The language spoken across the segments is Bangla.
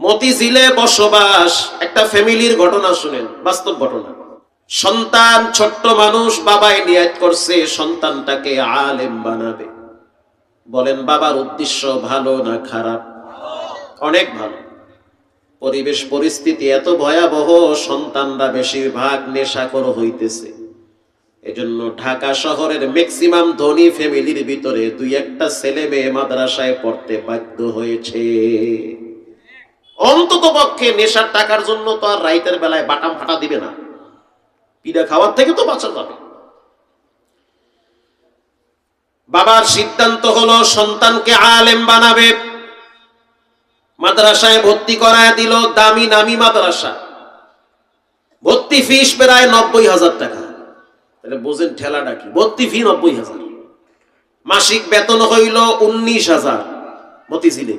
মতিঝিলে বসবাস একটা ফ্যামিলির ঘটনা শুনেন, বাস্তব ঘটনা। সন্তান ছোট্ট মানুষ, বাবাই নিয়ত করছে সন্তানটাকে আলেম বানাবে। বলেন বাবার উদ্দেশ্য ভালো না খারাপ? অনেক ভালো। পরিবেশ পরিস্থিতি এত ভয়াবহ, সন্তানরা বেশিরভাগ নেশাখোর হইতেছে। এজন্য ঢাকা শহরের ম্যাক্সিমাম ধনী ফ্যামিলির ভিতরে দুই একটা ছেলে মেয়ে মাদ্রাসায় পড়তে বাধ্য হয়েছে। অন্তত পক্ষে নেশার টাকার জন্য তো আর রাইতের বেলায় বাটাম ফাটা দিবে না, পিঠা খাওয়ার থেকে তো বাঁচা যাবে। বাবার সিদ্ধান্ত হলো সন্তানকে আলেম বানাবে, মাদ্রাসায় ভর্তি করায় দিল। দামি নামি মাদ্রাসা, ভর্তি ফিস প্রায় 90,000 টাকা। তাহলে বোঝেন ঠেলাটা কি। ভর্তি ফি 90,000, মাসিক বেতন হইল 19,000। মতিঝিলে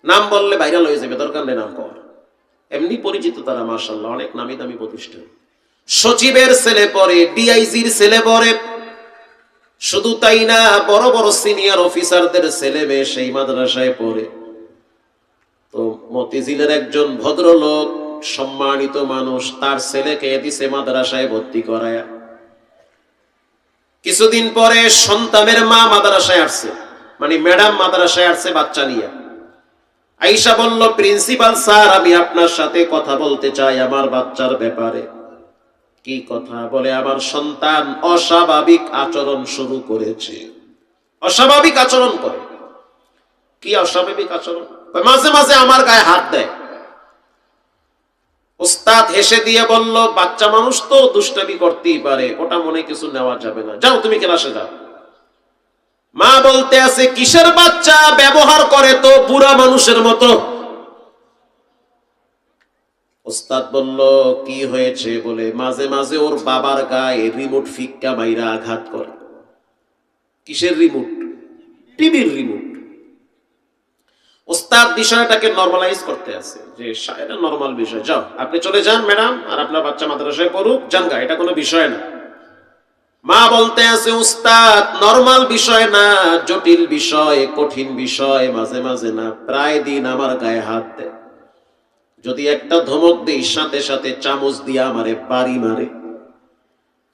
নাম বললে ভাইরাল হয়ে যাবে, দরকার নেই নাম কর, এমনি পরিচিত তারা, মাশাআল্লাহ অনেক নামি দামি প্রতিষ্ঠান। সচিবের ছেলে পড়ে, ডিআইজির ছেলে পড়ে, শুধু তাই না বড় বড় সিনিয়র অফিসারদের ছেলে মেয়ে সেই মাদ্রাসায় পড়ে। তো মতিঝিলের একজন ভদ্রলোক, সম্মানিত মানুষ, তার ছেলেকে দিছে মাদ্রাসায় ভর্তি করায়। কিছুদিন পরে সন্তানের মা মাদ্রাসায় আসছে, মানে ম্যাডাম মাদ্রাসায় আসছে বাচ্চা নিয়ে। আইসা বলল, প্রিন্সিপাল স্যার, আমি আপনার সাথে কথা বলতে চাই আমার বাচ্চার ব্যাপারে। কি কথা? বলে আমার সন্তান অস্বাভাবিক আচরণ শুরু করেছে। অস্বাভাবিক আচরণ করে। কি অস্বাভাবিক আচরণ? মাঝে মাঝে আমার গায়ে হাত দেয়। ওস্তাদ হেসে দিয়ে বলল, বাচ্চা মানুষ তো দুষ্টামি করতেই পারে, ওটা মনে কিছু নেওয়া যাবে না, যাও তুমি ক্লাসে যাও। মা বলতে আছে, কিসের বাচ্চা? ব্যবহার করে তো বুড়া মানুষের মতো। ওস্তাদ বলল, কি হয়েছে? বলে মাঝে মাঝে ওর বাবার গায়ে রিমোট ফিক্কা মাইরা আঘাত করে। কিসের রিমোট? টিভির রিমোট। ওস্তাদ বিষয়টাকে নরমালাইজ করতে আছে যে এটা নরমাল বিষয়, যাও আপনি চলে যান ম্যাডাম, আর আপনার বাচ্চা মাদ্রাসায় পড়ুক, জানগা, এটা কোনো বিষয় না। মা বলতে আছে, উস্তাদ নরমাল বিষয় না, জটিল বিষয়, কঠিন বিষয়। মাঝে মাঝে না, প্রায় দিন আমার গায়ে হাত দেয়। যদি একটা ধমক দিই, সাথে সাথে চামচ দিয়ে আমারে বাড়ি মারে।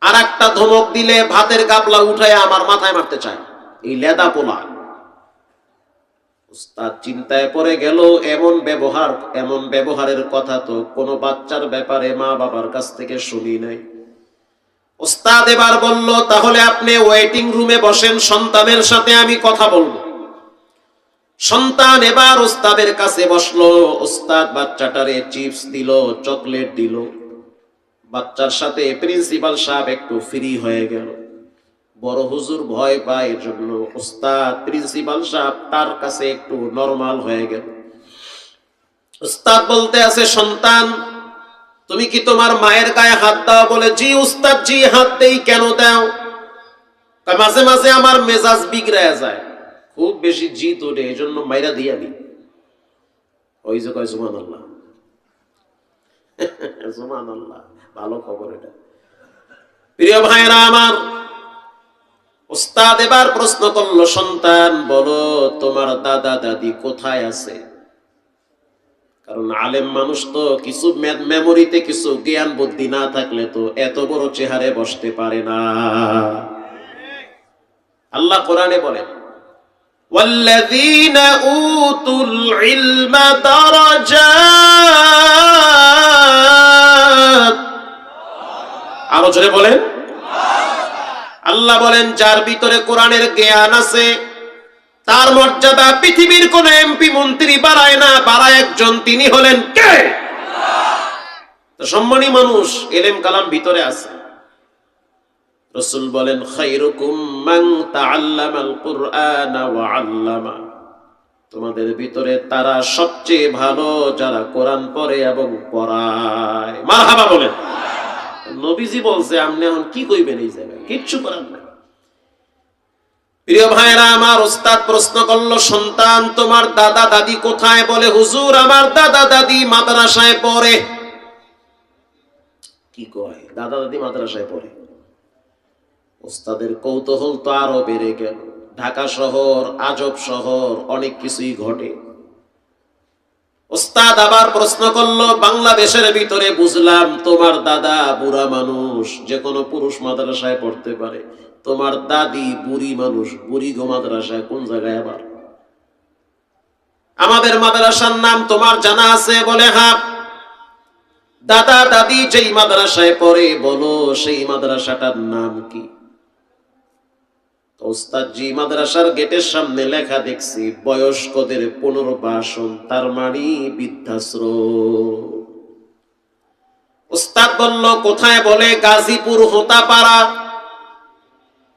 আর একটা ধমক দিলে ভাতের গাবলা উঠায় আমার মাথায় মারতে চায়। এই লেদা পোলা। উস্তাদ চিন্তায় পড়ে গেল, এমন ব্যবহারের কথা তো কোনো বাচ্চার ব্যাপারে মা বাবার কাছ থেকে শুনি নাই। উস্তাদ এবার বলল, তাহলে আপনি ওয়েটিং রুমে বসেন, সন্তানের সাথে আমি কথা বলবো। সন্তান এবার উস্তাদের কাছে বসলো। উস্তাদ বাচ্চাটারে চিপস দিল, চকলেট দিল। বাচ্চার সাথে প্রিন্সিপাল সাহেব একটু ফ্রি হয়ে গেল। বড় হুজুর ভয় পায়, এজন্য উস্তাদ প্রিন্সিপাল সাহেব তার কাছে একটু নরমাল হয়ে গেল। উস্তাদ বলতে আছে, সন্তান তুমি কি তোমার মায়ের গায়ে হাত দাও? বলে, জি উস্তাদ, জি হাত দেই। কেন দাও? মাঝে মাঝে আমার মেজাজ বিগড়ায় যায়, খুব বেশি জিদ ওঠে, এই জন্য মাইরা দিয়া নি। ওই যে কয় সুবহানাল্লাহ। সুবহানাল্লাহ, ভালো খবর এটা। প্রিয় ভাইরা আমার, উস্তাদ এবার প্রশ্ন করলো, সন্তান বলো তোমার দাদা দাদি কোথায় আছে? কারণ আলেম মানুষ তো কিছু মেমোরিতে কিছু জ্ঞান বুদ্ধি না থাকলে তো এত বড় চেহারে বসতে পারে না। আল্লাহ কোরআনে বলেন, ওয়াল্লাযীনা উতুল ইলমা দারাজাত। আরো জোরে বলেন। আল্লাহ বলেন, যার ভিতরে কোরআনের জ্ঞান আছে তার মর্যাদা পৃথিবীর কোন এমপি মন্ত্রী বাড়ায় না, বাড়ায় একজন, তিনি হলেন কে? তো সম্মানী মানুষ, এলেম কালাম ভিতরে আছে। রাসূল বলেন, খায়রুকুম মান তাআল্লামাল কুরআনা ওয়া আল্লামা। তোমাদের ভিতরে তারা সবচেয়ে ভালো যারা কোরআন পড়ে এবং পড়ায়। মারহাবা বলেন। নবীজি বলছে, আপনি এখন কি কইবেন এই জায়গায়? কিচ্ছু করার নাই। প্রিয় ভাইরা আমার, ওস্তাদ প্রশ্ন করলো, সন্তান তোমার দাদা দাদি কোথায়? বলে, হুজুর আমার দাদা দাদি মাদ্রাসায় পড়ে। কি কয়? দাদা দাদি মাদ্রাসায় পড়ে? ওস্তাদের কৌতূহল তো আরো বেড়ে গেল। ঢাকা শহর আজব শহর, অনেক কিছুই ঘটে। ওস্তাদ আবার প্রশ্ন করলো, বাংলাদেশের ভিতরে বুঝলাম তোমার দাদা বুড়া মানুষ, যে কোনো পুরুষ মাদ্রাসায় পড়তে পারে, তোমার দাদি বুড়ি মানুষ, বুড়ি গো মাদ্রাসায় কোন জায়গায় আবার? আমাদের মাদ্রাসার নাম তোমার জানা আছে? বলে হ্যাঁ। দাদা দাদি যেই মাদ্রাসায় পড়ে বলো সেই মাদ্রাসাটার নাম কি? ওস্তাদ জি মাদ্রাসার গেটের সামনে লেখা দেখছি বয়স্কদের পুনর্বাসন, তার মানে বৃদ্ধাশ্রম। ওস্তাদ বলল কোথায়? বলে গাজীপুর হোতাপাড়া।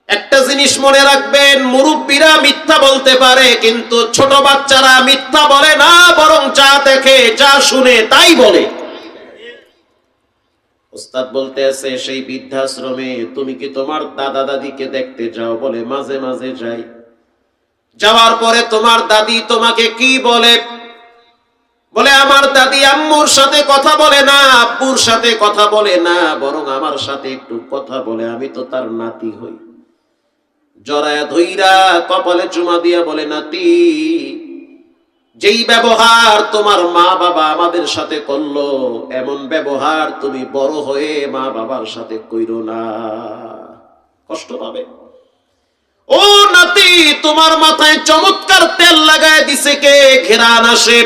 একটা জিনিস মনে রাখবেন, মুরব্বীরা মিথ্যা বলতে পারে কিন্তু ছোট বাচ্চারা মিথ্যা বলে না, বরং যা দেখে যা শুনে তাই বলে। ওস্তাদ বলতে আছে সেই বৃদ্ধাশ্রমে তুমি কি তোমার দাদা দাদিকে দেখতে যাও? বলে মাঝে মাঝে যাই। যাওয়ার পরে তোমার দাদি তোমাকে কি বলে? বলে আমার দাদি আম্মুর সাথে কথা বলে না, আব্বুর সাথে কথা বলে না, বরং আমার সাথে একটু কথা বলে, আমি তো তার নাতি হই। জড়ায়া ধইরা কপালে চুমা দিয়া বলে, নাতি, যেই ব্যবহার তোমার মা বাবা আমাদের সাথে করলো এমন ব্যবহার তুমি বড় হয়ে মা বাবার সাথে কইরো না, কষ্ট পাবে। ও নাতি, তোমার মাথায় চমৎকার তেল লাগায় দিছে কে? ঘেরান আসে।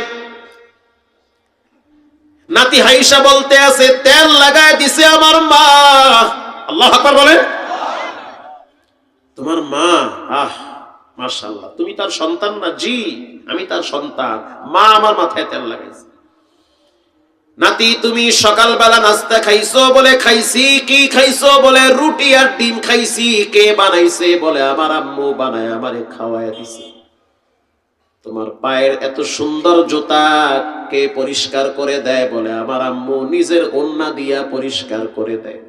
নাতি হাইসা বলতে আছে তেল লাগায় দিছে আমার মা। আল্লাহু আকবার বলে। তোমার মা? আহ মাশাআল্লাহ, তুমি তার সন্তান না? জি আমি তার সন্তান, মা আমার মাথায় তেল লাগাইছে। নাতি তুমি সকালবেলা নাস্তা খাইছো? বলে খাইছি। কি খাইছো? বলে রুটি আর ডিম খাইছি। কে বানাইছে? বলে আমার আম্মু বানায় আমারে খাওয়ায় দিছে। তোমার পায়ের এত সুন্দর জুতা কে পরিষ্কার করে দেয়? বলে আমার আম্মু নিজের ওন্না দিয়া পরিষ্কার করে দেয়।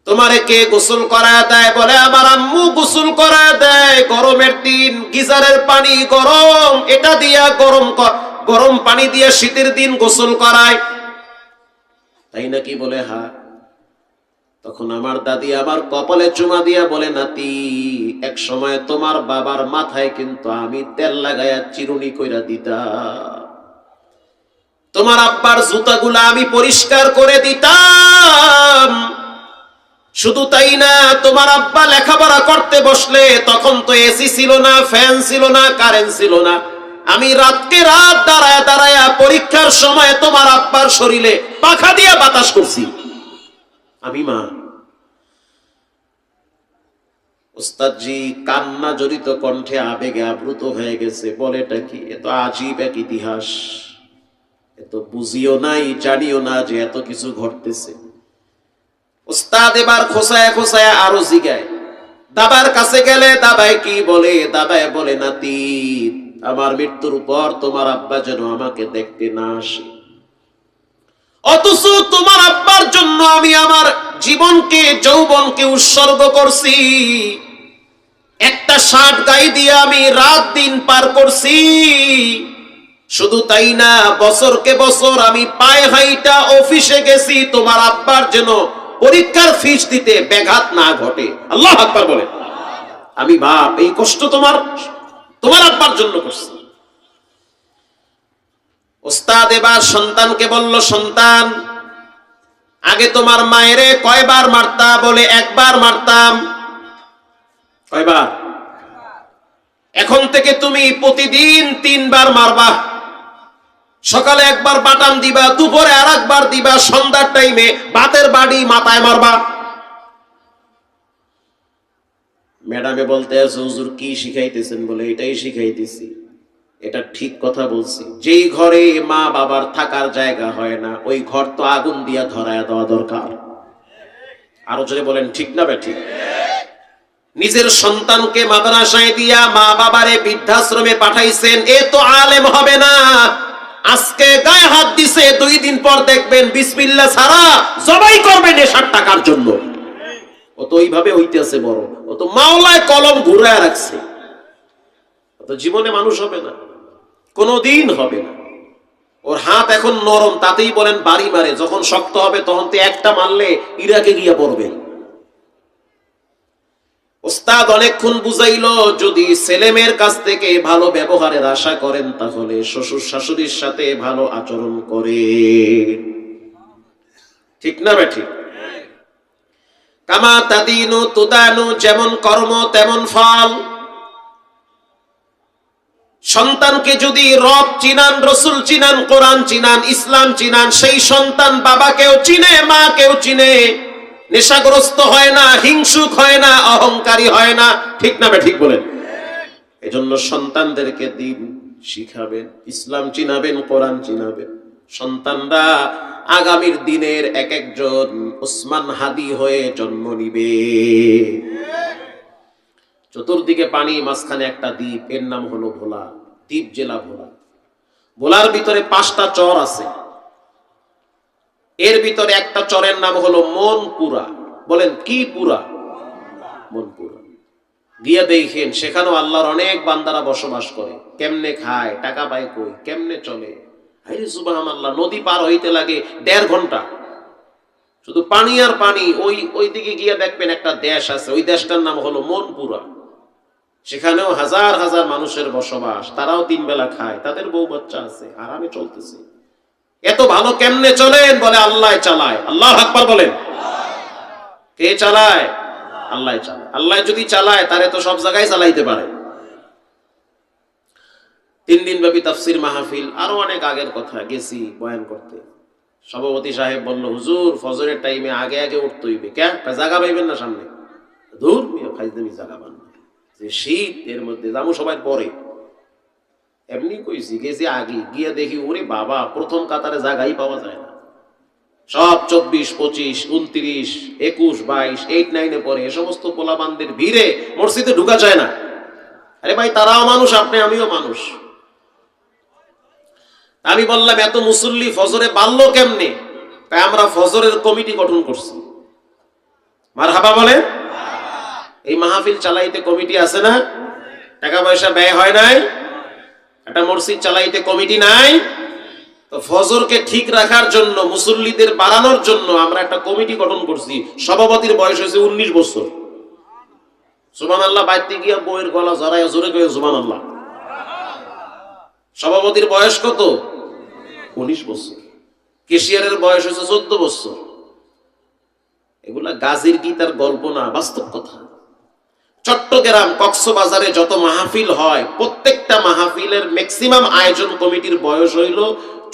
তোমারে কে গোসল করায় দেয়? বলে আমার আম্মু গোসল করায় দেয়। গরমের দিন গিজারের পানি গরম, এটা দিয়া গরম পানি দিয়ে শীতের দিন গোসল করায়, তাই নাকি? বলে হ্যাঁ। তখন আমার দাদি আমার কপালে চুমা দিয়া বলে, নাতি, এক সময় তোমার বাবার মাথায় কিন্তু আমি তেল লাগাইয়া চিরুনি কইরা দিতাম, তোমার আব্বার জুতাগুলা আমি পরিষ্কার করে দিতাম। শুধু তাই না, তোমার আব্বা লেখাপড়া করতে বসলে তখন তো এসি ছিল না, ফ্যান ছিল না, কারেন্ট ছিল না, আমি রাতকে রাত দাঁড়ায় দাঁড়ায় পরীক্ষার সময় তোমার আব্বার শরীরে পাখা দিয়ে বাতাস করছি আমি। মা ওস্তাদজি কান্না জড়িত কণ্ঠে আবেগে আপ্লুত হয়ে গেছে। বলে এটা কি? এত আজীব এক ইতিহাস, এত বুঝিও নাই জানিও না যে এত কিছু ঘটতেছে। ওস্তাদ এবার খোসায় খোসায় আরো জিগায়। দাবার কাছে গেলে দাবাই কি বলে? দাবাই বলে, নাতি, আমার মৃত্যুর পর তোমার আব্বা যেন আমাকে দেখতে না আসে, অথচ তোমার আব্বার জন্য আমি আমার জীবনকে যৌবনকে উৎসর্গ করছি, একটা শার্ট গায়ে দিয়ে আমি রাত দিন পার করছি। শুধু তাই না, বছরকে বছর আমি পায়ে হাইটা অফিসে গেছি তোমার আব্বার যেন পরীক্ষার ফিস দিতে ব্যাঘাত না ঘটে। আল্লাহু আকবার বলে। আমি বাপ এই কষ্ট তোমার আব্বার জন্য করছি। ওস্তাদ এবার সন্তানকে বলল, সন্তান, আগে তোমার মায়েরে কয়বার মারতা? বলে একবার মারতাম। কয়বার? এখন থেকে তুমি প্রতিদিন 3 বার মারবা। সকালে একবার বাটাম দিবা, দুপুরে আর একবার দিবা, সন্ধ্যার টাইমে বাতের বাড়ি মাথায় মারবা। ম্যাডামে বলতে আছে, হুজুর কি শিখাইতেছেন? বলে এটাই শিখাইতেছি। এটা ঠিক কথা বলছি। যেই ঘরে মা বাবার থাকার জায়গা হয় না, ওই ঘর তো আগুন দিয়া ধরায় দেওয়া দরকার। আরো জোরে বলেন ঠিক না বেঠিক? নিজের সন্তানকে মাদ্রাসায় দিয়া মা বাবারে বৃদ্ধাশ্রমে পাঠাইছেন, এ তো আলেম হবে না। আজকে গায়ে হাত দিছে, 2 দিন পর দেখবেন বিসমিল্লাহ ছাড়া জবাই করবে নেশার টাকার জন্য। ও তো ওইভাবে হইতেছে বড়, ও তো মাওলায় কলম ঘুরায় রাখছে, ও তো জীবনে মানুষ হবে না, কোনদিন হবে না। ওর হাত এখন নরম, তাতেই বলেন বাড়ি মারে, যখন শক্ত হবে তখন তো একটা মারলে ইরাকে গিয়া পড়বে। ওস্তাদ অনেকক্ষণ বুঝাইলো, যদি ছেলেমেয়ের কাছ থেকে ভালো ব্যবহারের আশা করেন তাহলে শ্বশুর শাশুড়ির সাথে ভালো আচরণ করে। ঠিক না বেঠিক? কামা তাদিনু তুদানু, যেমন কর্ম তেমন ফল। সন্তানকে যদি রব চিনান, রসুল চিনান, কোরআন চিনান, ইসলাম চিনান, সেই সন্তান বাবাকেও চিনে, মাকেও চিনে, নেশাগ্রস্ত হয় না, হিংসুক হয় না, অহংকারী হয় না। ঠিক না ঠিক বলেন? এজন্য সন্তানদেরকে দিন শিখাবেন, ইসলাম চিনাবেন, কোরআন চিনাবেন। সন্তানরা আগামীর দিনের এক একজন উসমান হাদি হয়ে জন্ম নিবে। চতুর্দিকে পানি, মাঝখানে একটা দ্বীপ, এর নাম হলো ভোলা দ্বীপ, জেলা ভোলা। ভোলার ভিতরে 5টা চর আছে। এর ভিতরে একটা চরের নাম হলো মনপুরা। বলেন কি পুরা? মনপুরা। গিয়া দেখেন সেখানেও আল্লাহর অনেক বান্দারা বসবাস করে। কেমনে খায়, টাকা পায় কই, কেমনে চলে? আরে সুবহানাল্লাহ, নদী পার হইতে লাগে 1.5 ঘন্টা, শুধু পানি আর পানি। ওই দিকে গিয়া দেখবেন একটা দেশ আছে, ওই দেশটার নাম হলো মনপুরা। সেখানেও হাজার হাজার মানুষের বসবাস। তারাও 3 বেলা খায়, তাদের বউ বাচ্চা আছে, আরামে চলতেছে। এত ভালো কেমনে চলেন? বলে আল্লাহ চালায়। আল্লাহু আকবার বলেন। কে চালায়? আল্লাহ চালায়। আল্লাহ যদি চালায় তারে তো সব জায়গায় চালাইতে পারে। 3 দিন ব্যাপী তাফসীর মাহফিল, আরো অনেক আগের কথা, গেছি বয়ান করতে। সভাপতি সাহেব বলল, হুজুর ফজরের টাইমে আগে আগে উঠতে হইবে। কে জায়গা পাইবেন না সামনে? দূর ফাইজদামি জায়গা পান, যে শীত, এর মধ্যে যাবো সবাই পরে। এমনি কইছি, গেছি আগে, গিয়ে দেখি ওরে বাবা, প্রথম কাতারে জায়গাই পাওয়া যায় না। সব 24, 25, 29, 21, 22, 8, 9-এ পড়ে। এ সমস্ত পোলাপানদের ভিড়ে মসজিদে ঢুকা যায় না। আরে ভাই, তারাও মানুষ, আপনি আমিও মানুষ। আমি বললাম, এত মুসল্লি ফজরে বাড়লো কেমনে? তাই আমরা ফজরের কমিটি গঠন করছি। মারহাবা বলেন। এই মাহফিল চালাইতে কমিটি আছে না? টাকা পয়সা ব্যয় হয় নাই? একটা মসজিদ চালাইতে কমিটি নাই? তো ফজরকে ঠিক রাখার জন্য, মুসল্লিদের বাড়ানোর জন্য আমরা একটা কমিটি গঠন করছি। সভাপতির বয়স হয়েছে 19 বছর। সুবহানাল্লাহ। বাইতে গিয়া বইয়ের গলা জড়ায় জোরে কয়ে সুবহানাল্লাহ। সভাপতির বয়স কত? 19 বছর। কেশিয়ারের বয়স হয়েছে 14 বছর। এগুলা গাজীর গীতার গল্প না, বাস্তব কথা। চট্টগ্রাম, কক্সবাজারে যত মাহফিল হয়, প্রত্যেকটা মাহফিলের ম্যাক্সিমাম আয়োজন কমিটির বয়স হইল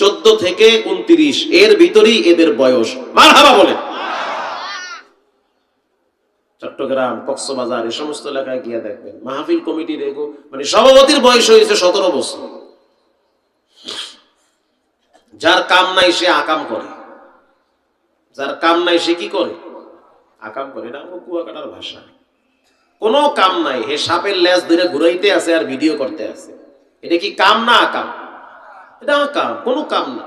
14 থেকে 29। এর ভিতরেই এদের বয়স। মারহাবা বলেন। চট্টগ্রাম, কক্সবাজার, এই সমস্ত এলাকায় গিয়া দেখবেন মাহফিল কমিটির মানে সভাপতির বয়স হয়েছে 17 বছর। যার কাম নাই সে আকাম করে। যার কাম নাই সে কি করে? আকাম করে। না কুয়াকাটার ভাষা। কোনো কাম নাই, হে সাপের লেজ ধরে ঘুরাইতে আছে আর ভিডিও করতে আছে। এটা কি কাম না আকাম? এটা আকাম, কোনো কাম না।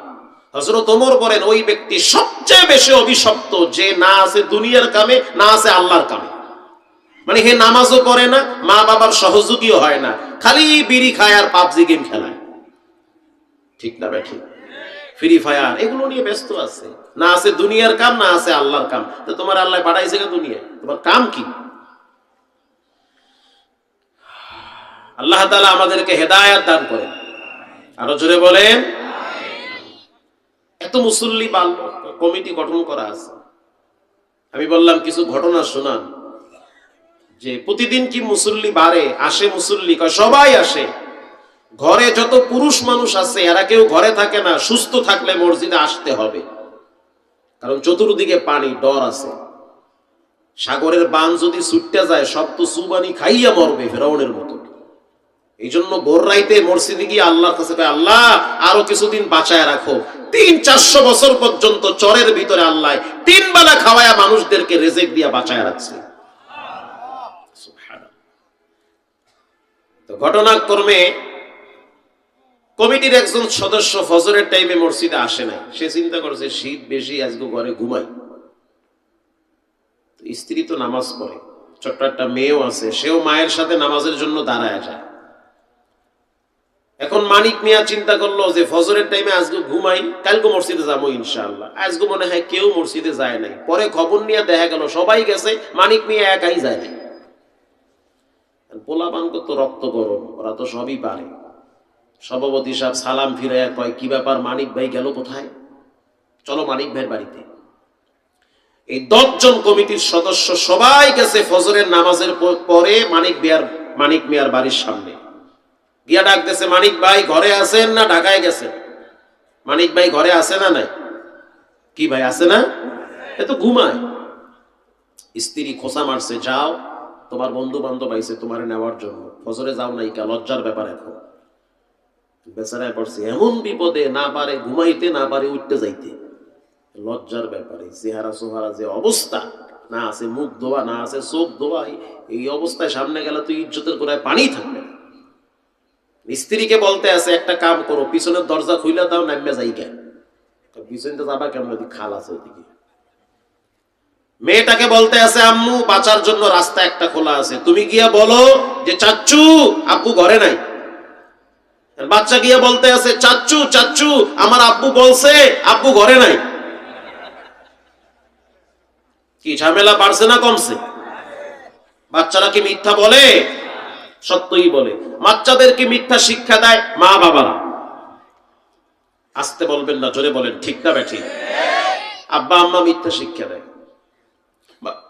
হযরত ওমর বলেন, ওই ব্যক্তি সবচেয়ে বেশি অভিশপ্ত যে না আছে দুনিয়ার কামে, না আছে আল্লাহর কামে। মানে হে নামাজও করে না, মা বাবার সহযোগীও হয় না, খালি বিড়ি খায় আর পাবজি গেম খেলায়। ঠিক না বেঠিক? ফ্রি ফায়ার, এগুলো নিয়ে ব্যস্ত আছে। না আছে দুনিয়ার কাম, না আছে আল্লাহর কাম। তো তোমার আল্লাহ পাঠাইছে না দুনিয়া, তোমার কাম কি? আল্লাহ তাআলা আমাদেরকে হেদায়েত দান করেন। আরো জোরে বলেন। এত মুসল্লি বাড়লো, কমিটি গঠন করা আছে। আমি বললাম, কিছু ঘটনা শোনান, যে প্রতিদিন কি মুসল্লি বাড়ে? আসে মুসল্লি? সবাই আসে। ঘরে যত পুরুষ মানুষ আছে এরা কেউ ঘরে থাকে না। সুস্থ থাকলে মসজিদে আসতে হবে, কারণ চতুর্দিকে পানি, ডর আছে। সাগরের বান যদি ছুটতে যায়, সব তো সুবানি খাইয়া মরবে ফেরাউনের মতো। এই জন্য ভোর রাইতে মসজিদে গিয়ে আল্লাহর কাছে কয়, আল্লাহ আরো কিছুদিন বাঁচায় রাখো। 300-400 বছর পর্যন্ত চরের ভিতরে আল্লাহ 3 বেলা খাওয়ায়া মানুষদেরকে রেজেক দিয়া বাঁচায় রাখছে। তো ঘটনাক্রমে কমিটির একজন সদস্য ফজরের টাইমে মসজিদে আসে নাই। সে চিন্তা করছে শীত বেশি, আজকে ঘরে ঘুমাই। স্ত্রী তো নামাজ পড়ে, ছোট্ট একটা মেয়েও আছে, সেও মায়ের সাথে নামাজের জন্য দাঁড়ায় যায়। এখন মানিক মিয়া চিন্তা করলো যে ফজরের টাইমে আজকে ঘুমাই, কালকে মসজিদে যাবো ইনশাআল্লাহ। আজকে মনে হয় কেউ মসজিদে যায় নাই। পরে খবর নিয়ে দেখা গেল সবাই গেছে, মানিক মিয়া একাই যায় নাই। পোলাপান তো রক্ত গরম, ওরা তো সবই পারে। সভাপতি সাহেব সালাম ফিরাইয়া কয়, কি ব্যাপার, মানিক ভাই গেল কোথায়? চলো মানিক ভাইয়ের বাড়িতে। এই 10 জন কমিটির সদস্য সবাই গেছে ফজরের নামাজের পরে মানিক মিয়ার বাড়ির সামনে গিয়া ডাকতেছে, মানিক ভাই ঘরে আছেন না ঢাকায় গেছেন? মানিক ভাই ঘরে আছে না নাই? কি ভাই আছে না? এ তো ঘুমায়। স্ত্রী খোসা মারছে, যাও, তোমার বন্ধু বান্ধব আইছে তোমার নেওয়ার জন্য, ফজরে যাও নাই কা? লজ্জার ব্যাপার। এখন বেচারায় পড়ছে এমন বিপদে, না পারে ঘুমাইতে, না পারে উঠতে যাইতে। লজ্জার ব্যাপারে চেহারা সোহারা যে অবস্থা, না আছে মুখ ধোয়া, না আছে চোখ ধোয়া, এই অবস্থায় সামনে গেলে তুই ইজ্জতের গোড়ায় পানি থাকবে। স্ত্রীকে বলতে আছে, একটা কাম করো, পিছনের দরজা খুইলা দাও, নামবে যাই কেন? পিছনটা যাবা কেমন, খাল আছে ওইদিকে। মেয়েটাকে বলতে আছে, আম্মু বাঁচার জন্য রাস্তা একটা খোলা আছে, তুমি গিয়া বলো যে চাচ্চু আব্বু ঘরে নাই। বাচ্চা গিয়া বলতে আছে, চাচ্চু চাচ্চু আমার আব্বু বলছে আব্বু ঘরে নাই। কি ঝামেলা বাড়ছে না কমছে? বাচ্চারা কি মিথ্যা বলে? সত্যই বলে। বাচ্চাদেরকে মিথ্যা শিক্ষা দেয় মা বাবারা। আসতে বলবেন না, জোরে বলেন, ঠিক না ব্যাঠি? আব্বা আম্মা মিথ্যা শিক্ষা দেয়।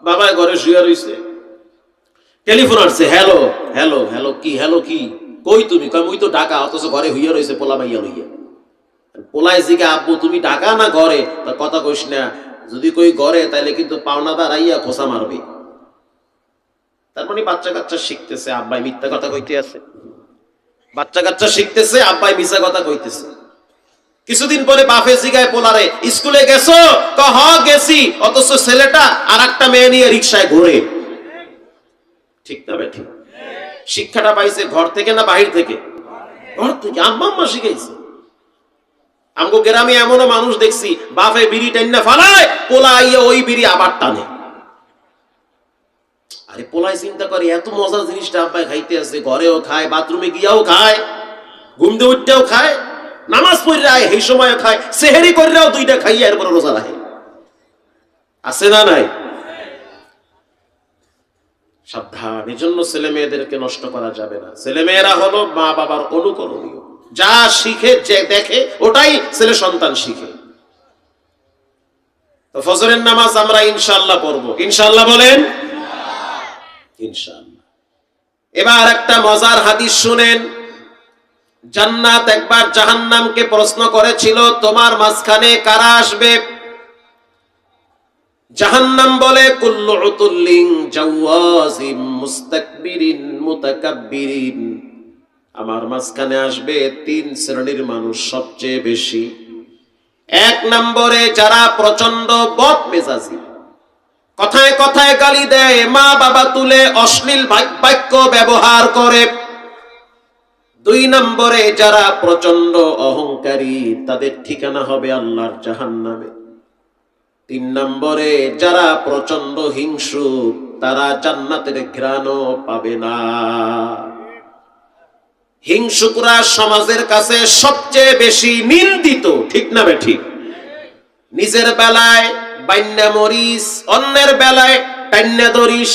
বাবা ঘরে শুয়ে রইছে, টেলিফোন আসছে, হ্যালো হ্যালো হ্যালো, কি হ্যালো কি, কই তুমি? কই মুই তো ঢাকা, অথচ ঘরে হইয়া রইছে পোলা মাইয়া লইয়া। পোলায় জিগা, আব্বু তুমি ঢাকা না ঘরে? তার কথা কইস না, যদি কই ঘরে তাইলে কিন্তু পাওনাদার আইয়া খোসা মারবে। তার মানে বাচ্চা কাচ্চা শিখতেছে আব্বাই মিথ্যা কথা কইতে আছে। বাচ্চা কাচ্চা শিখতেছে আব্বাই মিথ্যা কথা কইতেছে। কিছুদিন পরে বাপে জিগায় পোলারে, স্কুলে গেছো? হ গেছি, অথচ ছেলেটা আর একটা মেয়ে নিয়ে রিক্সায় ঘুরে। ঠিক না বেঠি? শিক্ষাটা পাইছে ঘর থেকে না বাহির থেকে? ঘর থেকে। আম্মা আম্মা শিখাইছে। আমগো গ্রামে এমনও মানুষ দেখছি, বাপে বিড়ি টাইনা ফালায়, পোলা আইয়া ওই বিড়ি আবার টানে। আরে পোলায় চিন্তা করে, এত মজার জিনিসটা আব্বাই খাইতে আছে, ঘরেও খায়, বাথরুমে গিয়াও খায়, ঘুম দিয়ে উঠতেও খায়, নামাজ পড়ে আয় এই সময় খায়, সেহেরি করেও দুইটা খাইয়া এরপর রোজা রাখে। আছে না নাই? সাবধান। এই জন্য ছেলে মেয়েদেরকে নষ্ট করা যাবে না। ছেলে মেয়েরা হলো মা বাবার অনুকরণীয়, যা শিখে যে দেখে ওটাই ছেলে সন্তান শিখে। তো ফজরের নামাজ আমরা ইনশাআল্লাহ পড়বো, ইনশাআল্লাহ বলেন, ইনশাআল্লাহ। এবার একটা মজার হাদিস শুনেন। জান্নাত একবার জাহান্নামকে প্রশ্ন করেছিল, তোমার মাঝখানে কারা আসবে? জাহান্নাম বলে, কুল্লু উতুল্লিন জাওয়াজিম মুস্তাকবিরিন মুতাকাব্বিরিন। আমার মাঝখানে আসবে 3 শ্রেণীর মানুষ সবচেয়ে বেশি। 1 নম্বরে যারা প্রচন্ড বদমেজাজি, কথায় কথায় গালি দেয়, মা বাবা তুলে অশ্লীল বাক্য ব্যবহার করে। 2 নম্বরে যারা প্রচন্ড অহংকারী, তাদের ঠিকানা হবে আল্লাহর জাহান্নামে। 3 নম্বরে যারা প্রচন্ড হিংসুক, তারা জান্নাতের ঘ্রাণও পাবে না। হিংসুকরা সমাজের কাছে সবচেয়ে বেশি নিন্দিত, ঠিক না বেঠিক? নিজের বেলায় বাইন্যা মরিস, অন্যের বেলায় টাইন্যা ধরিস।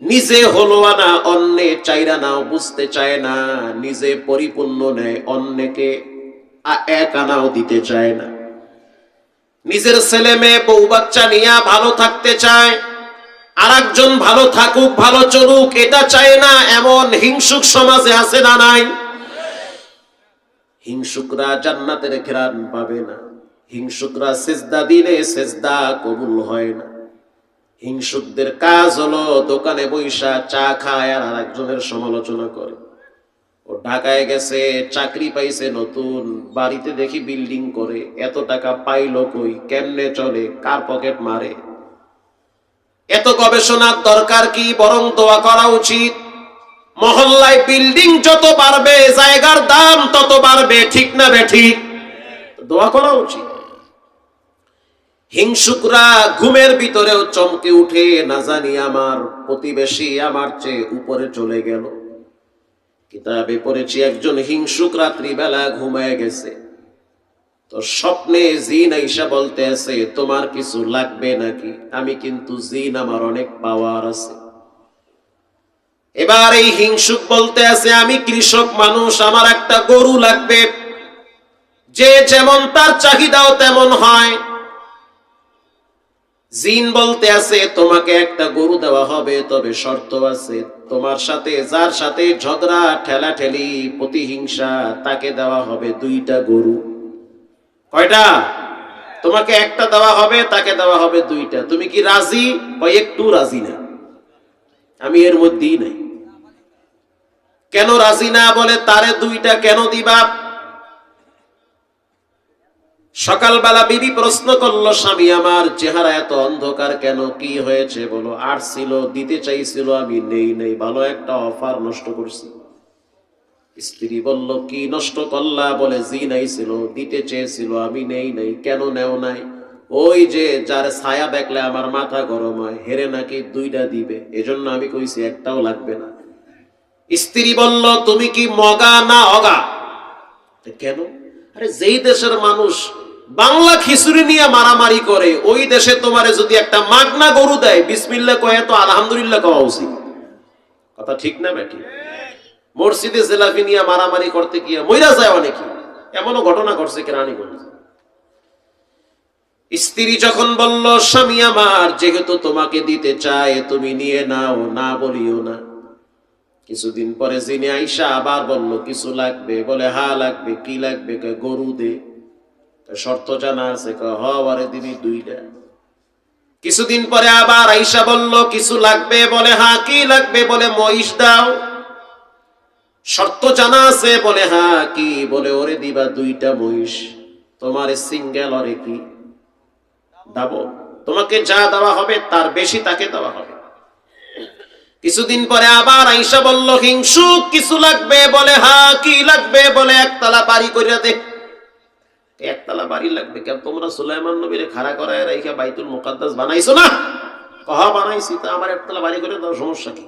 নিজে হলো না, অন্যে চাইরা নাও বুঝতে চায় না। নিজে পরিপূর্ণ নেয়, অন্যকে 1 আনাও দিতে চায় না। নিজের ছেলে মেয়ে বউ বাচ্চা নিয়ে ভালো থাকতে চায়, আর একজন ভালো থাকুক, ভালো চলুক, এটা চায় না। এমন হিংসুক সমাজে আছে না নাই? হিংসুকরা জান্নাতের ঘ্রাণ পাবে না। হিংসুকরা সিজদা দিলে সিজদা কবুল হয় না। হিংসুকদের কাজ হলো দোকানে বইসা চা খায় আর আরেকজনের সমালোচনা করে। ও ঢাকায় গেছে, চাকরি পাইছে নতুন, বাড়িতে দেখি বিল্ডিং করে, এত টাকা পাইলো কই, কেমনে চলে, কার পকেট মারে। এত গবেষণার দরকার কি? বরং দোয়া করা উচিত। মহল্লায় বিল্ডিং যত বাড়বে, জায়গার দাম তত বাড়বে, ঠিক না বেঠিক? দোয়া করা উচিত। হিংসুকরা ঘুমের ভিতরেও চমকে উঠে, না জানি আমার প্রতিবেশী আমার চেয়ে উপরে চলে গেল। কিতাবে পড়েছি একজন হিংসুক রাত্রি বেলা ঘুমায় গেছে, তো স্বপ্নে জিন আইসা বলতে আছে, তোমার কিছু লাগবে নাকি? আমি কিন্তু জিন, আমার অনেক পাওয়ার আছে। এবার এই হিংসুক বলতে আছে, আমি কৃষক মানুষ, আমার একটা গরু লাগবে, যে যেমন তার চাহিদাও তেমন হয়। জিন বলতে আছে, তোমাকে একটা গরু দেওয়া হবে, তবে শর্ত আছে, তোমার সাথে যার সাথে ঝগড়া ঠেলাঠেলি প্রতিহিংসা তাকে দেওয়া হবে 2টা গরু। কয়টা? তোমাকে একটা দেওয়া হবে, তাকে দেওয়া হবে 2টা। তুমি কি রাজি? একটু রাজি না, আমি এর মধ্যেই নাই। কেন রাজি না? বলে তারে 2টা কেন দিবা? সকালবেলা বিবি প্রশ্ন করলো, স্বামী আমার চেহারা এত অন্ধকার কেন, কি হয়েছে বলো? আর ছিল, দিতে চাইছিল, আমি নেই নেই, ভালো একটা অফার নষ্ট করছি। স্ত্রী বলল, কি নষ্ট করলা? বলে জিন আইছিল, দিতে চেয়েছিল, আমি নেই নাই। কেন নেও নাই? ওই যে যার ছায়া দেখলে আমার মাথা গরম হয়, হেরে নাকি 2টা দিবে, এজন্য আমি কইছি একটাও লাগবে না। স্ত্রী বলল, তুমি কি মগা না অগা? কেন? আরে যেই দেশের মানুষ বাংলা খিচুড়ি নিয়ে মারামারি করে, ওই দেশে তোমারে যদি একটা মাগনা গরু দেয়, বিসমিল্লাহ কয়ে তো আলহামদুলিল্লাহ কওয়া উচিত। কথা ঠিক না বেটি? মসজিদে জেলাপি নিয়ে মারামারি করতে গিয়ে মইরা যায় অনেকে, এমনও ঘটনা ঘটছে কেরানীগঞ্জে। স্ত্রী যখন বলল, স্বামী আমার যেহেতু তোমাকে দিতে চায়, তুমি নিয়ে নাও, না বলিও না। কিছুদিন পরে জিনে আইসা আবার বলল, কিছু লাগবে? বলে হ্যাঁ লাগবে। কি লাগবে? গরু দে। শর্ত জানা আছে? হওয়ারে দিবি 2টা। কিছুদিন পরে আবার আইসা বলল, কিছু লাগবে? বলে হ্যাঁ। কি লাগবে? বলে মহিষ দাও। শর্ত জানা আছে? বলে হ্যাঁ। কি? বলে ওরে দিবা 2টা মহিষ। তোমার সিঙ্গেল, ওরে কি ডাবল? তোমাকে যা দেওয়া হবে তার বেশি তাকে দেওয়া হবে। কিছুদিন পরে আবার আইসা বলল, হিংসুক কিছু লাগবে? বলে হ্যাঁ। কি লাগবে? বলে একতলা বাড়ি কইরা দে। একতলা বাড়ি লাগবে কেন? তোমরা সুলাইমান নবীরে খাড়া করায় রাইখা বাইতুল মুকাদ্দাস বানাইছো না? বানাইছি, তা আমার একতলা বাড়ি করে দাও, সমস্যা কি?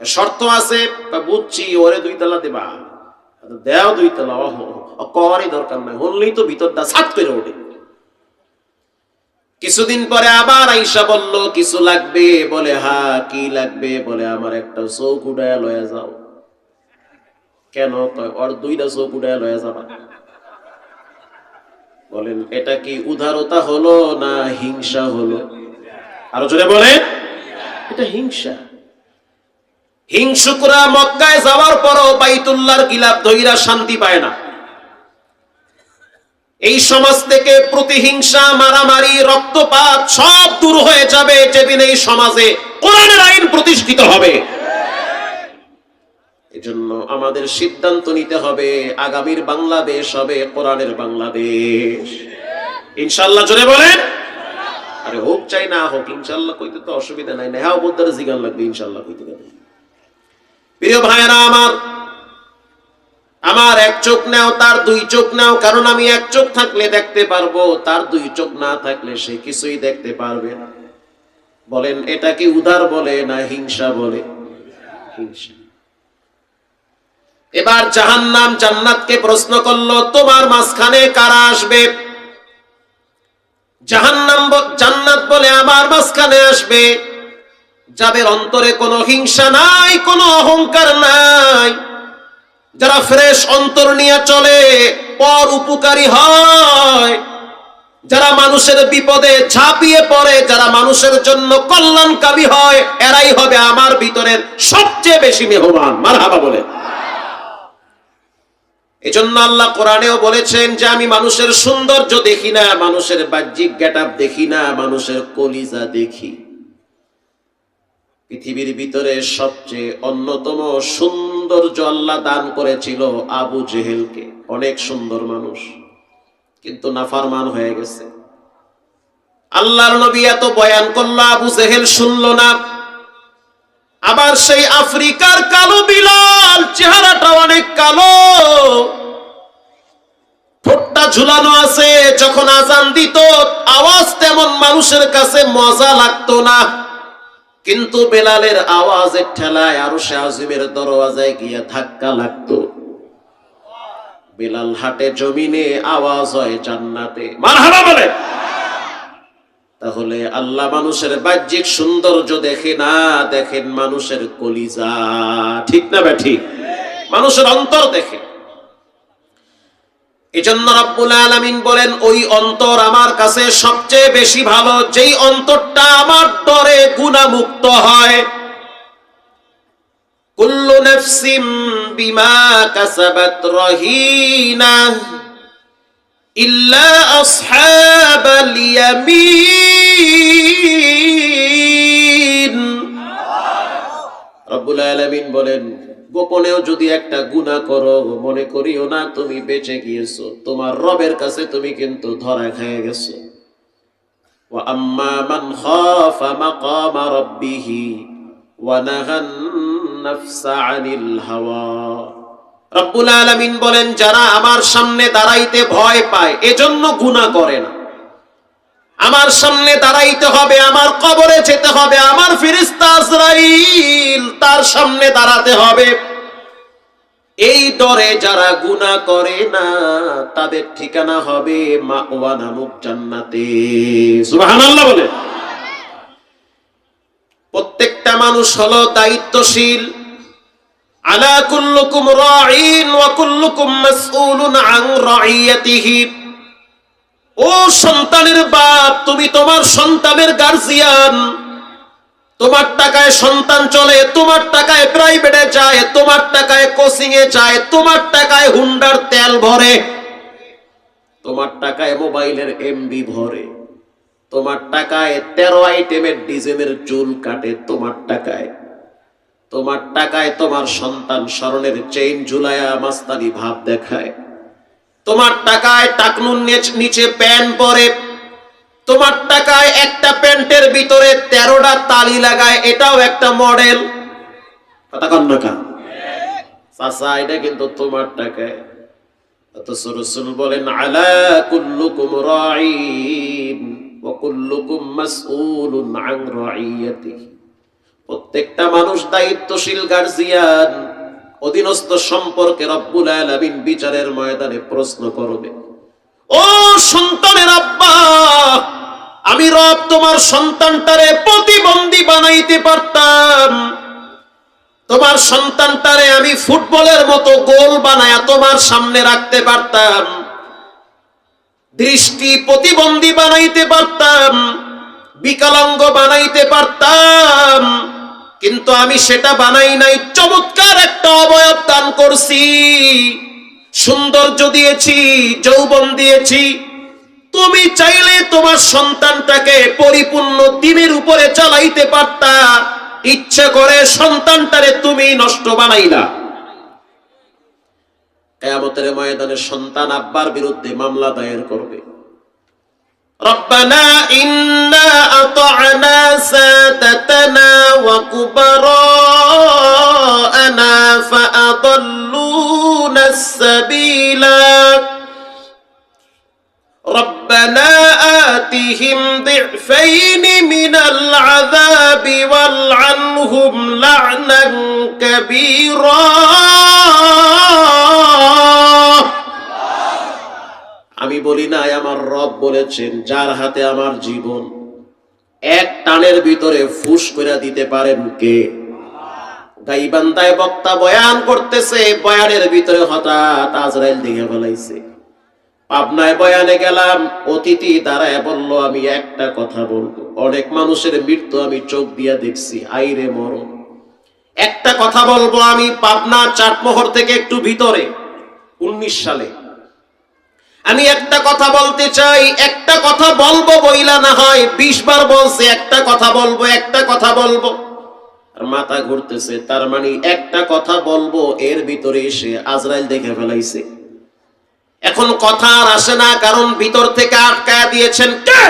শর্ত আছে? বুঝছি, ওরে 2 তলা দেবা। দেও 2 তলা। করারই দরকার নাই, হলেই তো ভিতরটা ছাদ করে ওঠে। কিছুদিন পরে আবার আইসা বলল, কিছু লাগবে? বলে হ্যাঁ। কি লাগবে? বলে আমার একটা চৌক উড়াইয়া লয়ে যাও। কেন? ওর 2টা চৌক উড়াইয়া লয়ে যাবা। বলেন, এটা কি উদারতা হলো না হিংসা হলো? আরো জোরে বলে, এটা হিংসা। হিংসুকরা মক্কায় যাওয়ার পরও বাইতুল্লাহর গিলাফ ধইরা শান্তি পায় না। এই সমাজ থেকে প্রতিহিংসা, মারামারি, রক্তপাত সব দূর হয়ে যাবে যেদিন এই সমাজে কোরআনের আইন প্রতিষ্ঠিত হবে। এজন্য আমাদের সিদ্ধান্ত নিতে হবে, আগামীর বাংলাদেশ হবে কোরআনের বাংলাদেশ। ইনশাআল্লাহ জোরে বলেন। আরে হোক চাই না হোক, ইনশাআল্লাহ কইতে তো অসুবিধা নাই। নেহা বুদ্ধারে জিগান লাগবে ইনশাআল্লাহ কইতে গেলে। প্রিয় ভাইয়েরা আমার এক চোখ নাও, তার 2 চোখ নাও। কারণ আমি এক চোখ থাকলে দেখতে পারবো, তার 2 চোখ না থাকলে সে কিছুই দেখতে পারবে না। বলেন, এটা কি উদার বলে না হিংসা বলে? হিংসা। এবার জাহান্নাম জান্নাতকে প্রশ্ন করলো, তোমার মাঝখানে কারা আসবে? জান্নাত বলে, আমার মাঝখানে আসবে যাদের অন্তরে কোনো হিংসা নাই, কোনো অহংকার নাই, যারা ফ্রেশ অন্তর নিয়ে চলে, পর উপকারী হয়, যারা মানুষের বিপদে ঝাঁপিয়ে পড়ে, যারা মানুষের জন্য কল্যাণকামী হয়, এরাই হবে আমার ভিতরের সবচেয়ে বেশি মেহমান। মারহাবা বলে। এজন্য আল্লাহ কোরআনেও বলেছেন যে আমি মানুষের সৌন্দর্য দেখি না, মানুষের বাহ্যিক গেটআপ দেখি না, মানুষের কলিজা দেখি। পৃথিবীর ভিতরে সবচেয়ে অন্যতম সৌন্দর্য আল্লাহ দান করেছিল আবু জেহেলকে। অনেক সুন্দর মানুষ, কিন্তু নাফরমান হয়ে গেছে। আল্লাহর নবী এত বয়ান করলো, আবু জেহেল শুনলো না। আবার সেই আফ্রিকার কালো বিলাল, চেহারাটা অনেক কালো, ঠোঁটটা ঝুলানো আছে। যখন আজান দিত আওয়াজ তেমন মানুষের কাছে মজা লাগতো না, কিন্তু বেলালের আওয়াজের ঠেলায় আরশে আজিমের দরওয়াজায় গিয়ে ধাক্কা লাগতো। বেলাল হাঁটে জমিনে, আওয়াজ হয় জান্নাতে। মারহাবা বলে। তাহলে আল্লাহ মানুষের বাহ্যিক সৌন্দর্য দেখে না, দেখেন মানুষের কলিজা। ঠিক না ঠিক? মানুষের অন্তর দেখে। এজন্য রব্বুল আলামিন বলেন, ওই অন্তর আমার কাছে সবচেয়ে বেশি ভালো, যেই অন্তরটা আমার ডরে গুনাহমুক্ত হয়। কুল্লু নাফসিম বিমা কাসাবাত রহিনা ইল্লা আসহাবাল ইয়ামিন। রব্বুল আলামিন বলেন, গোপনেও যদি একটা গুনাহ করো, মনে করিও না তুমি বেঁচে গিয়েছো, তোমার রবের কাছে তুমি কিন্তু ধরা খেয়ে গেছো। ওয়া আম্মা মান খাফা মাকামা রাব্বিহি ওয়া নাহান নাফসা আনিল হাওয়া। রব্বুল আলামিন বলেন, যারা আমার সামনে দাঁড়াইতে ভয় পায় এজন্য গুনাহ করে না। আমার সামনে দাঁড়াইতে হবে, আমার কবরে যেতে হবে, আমার ফেরেশতা আজরাইল তার সামনে দাঁড়াতে হবে, এই ডরে যারা গুনাহ করে না তাদের ঠিকানা হবে মাওয়া নামক জান্নাতে। সুবহানাল্লাহ বলে। প্রত্যেকটা মানুষ হলো দায়িত্বশীল। আলা কুল্লুকুম রাঈন ওয়া কুল্লুকুম মাসউলুন আন রাইয়াতিহি। ও সন্তানের বাপ, তুমি তোমার সন্তানের গার্জিয়ান। তোমার টাকায় সন্তান চলে, তোমার টাকায় প্রাইভেটে যায়, তোমার টাকায় কোচিং এ যায়, তোমার টাকায় হুন্ডার তেল ভরে, তোমার টাকায় মোবাইলের এমবি ভরে, তোমার টাকায় 13 আইটেমের ডিজাইনের চুল কাটে, তোমার টাকায় তোমার সন্তান স্মরণের চেইন ঝুলায়া মাস্তানি ভাব দেখায়, তোমার টাকায় টাকনুর নিচে প্যান্ট পরে, তোমার টাকায় একটা প্যান্টের ভিতরে 13টা তালি লাগায়, এটাও একটা মডেল। কথা কন না কেন? চাচা, এটা কিন্তু তোমার টাকায়। অথচ রাসূল বলেন, আলা কুল্লুকুম রাঈন ওয়া কুল্লুকুম মাসউলুন আন রাইয়াতিহি। প্রত্যেকটা মানুষ দায়িত্বশীল গার্জিয়ান। অধীনস্থ সম্পর্কে রব্বুল আলামিন বিচারের ময়দানে প্রশ্ন করবে। ও সন্তানের আব্বা, আমি রব তোমার সন্তানটারে প্রতিবন্ধী বানাইতে পারতাম, তোমার সন্তানটারে আমি ফুটবলের মতো গোল বানায়া তোমার সামনে রাখতে পারতাম, দৃষ্টি প্রতিবন্ধী বানাইতে পারতাম, বিকলাঙ্গ বানাইতে পারতাম, কিন্তু আমি সেটা বানাই নাই। চমৎকার একটা অবয়ব দান করছি, সৌন্দর্য দিয়েছি, যৌবন দিয়েছি। তুমি চাইলে তোমার সন্তানটাকে পরিপূর্ণ দ্বীনের উপরে চালাইতে পারতা, ইচ্ছা করে সন্তানটারে তুমি নষ্ট বানাইলা। কিয়ামতের ময়দানে সন্তান আব্বার বিরুদ্ধে মামলা দায়ের করবে। রব্বানা ইন্না আতা'না সাদাতানা ওয়া কুবারা'না ফাআদাল্লুনাস সাবিলা রব্বানা আতিহিম দি'ফাইনি মিনাল আযাবি ওয়াল'আনহুম লা'নান কাবীরা। আমি বলি না, আমার রব বলেছেন, যার হাতে আমার জীবন, এক টানের ভিতরে ফুস করে দিতে পারেন কে? গাইবান্ধায় বক্তা বয়ান করতেছে, বয়ানের ভিতরে হঠাৎ আজরাইল দেখে ফেলাইছে। পাবনায় বয়ানে গেলাম, অতিথি দাঁড়ায় বলল, আমি একটা কথা বলবো। অনেক মানুষের মৃত্যু আমি চোখ দিয়া দেখছি, আইরে মরণ। একটা কথা বলবো আমি, পাবনা চাটমোহর থেকে একটু ভিতরে 19 সালে আমি একটা কথা বলতে চাই। একটা কথা বলবো বইলা না হয় 20 বার বলছে, একটা কথা বলবো, একটা কথা বলবো, আর মাথা ঘুরতেছে। তার মানে একটা কথা বলবো, এর ভিতরে এসে আজরাইল দেখে ফেলাইছে। এখন কথা আর আসে না, কারণ ভিতর থেকে আটকায়া দিয়েছেন কে?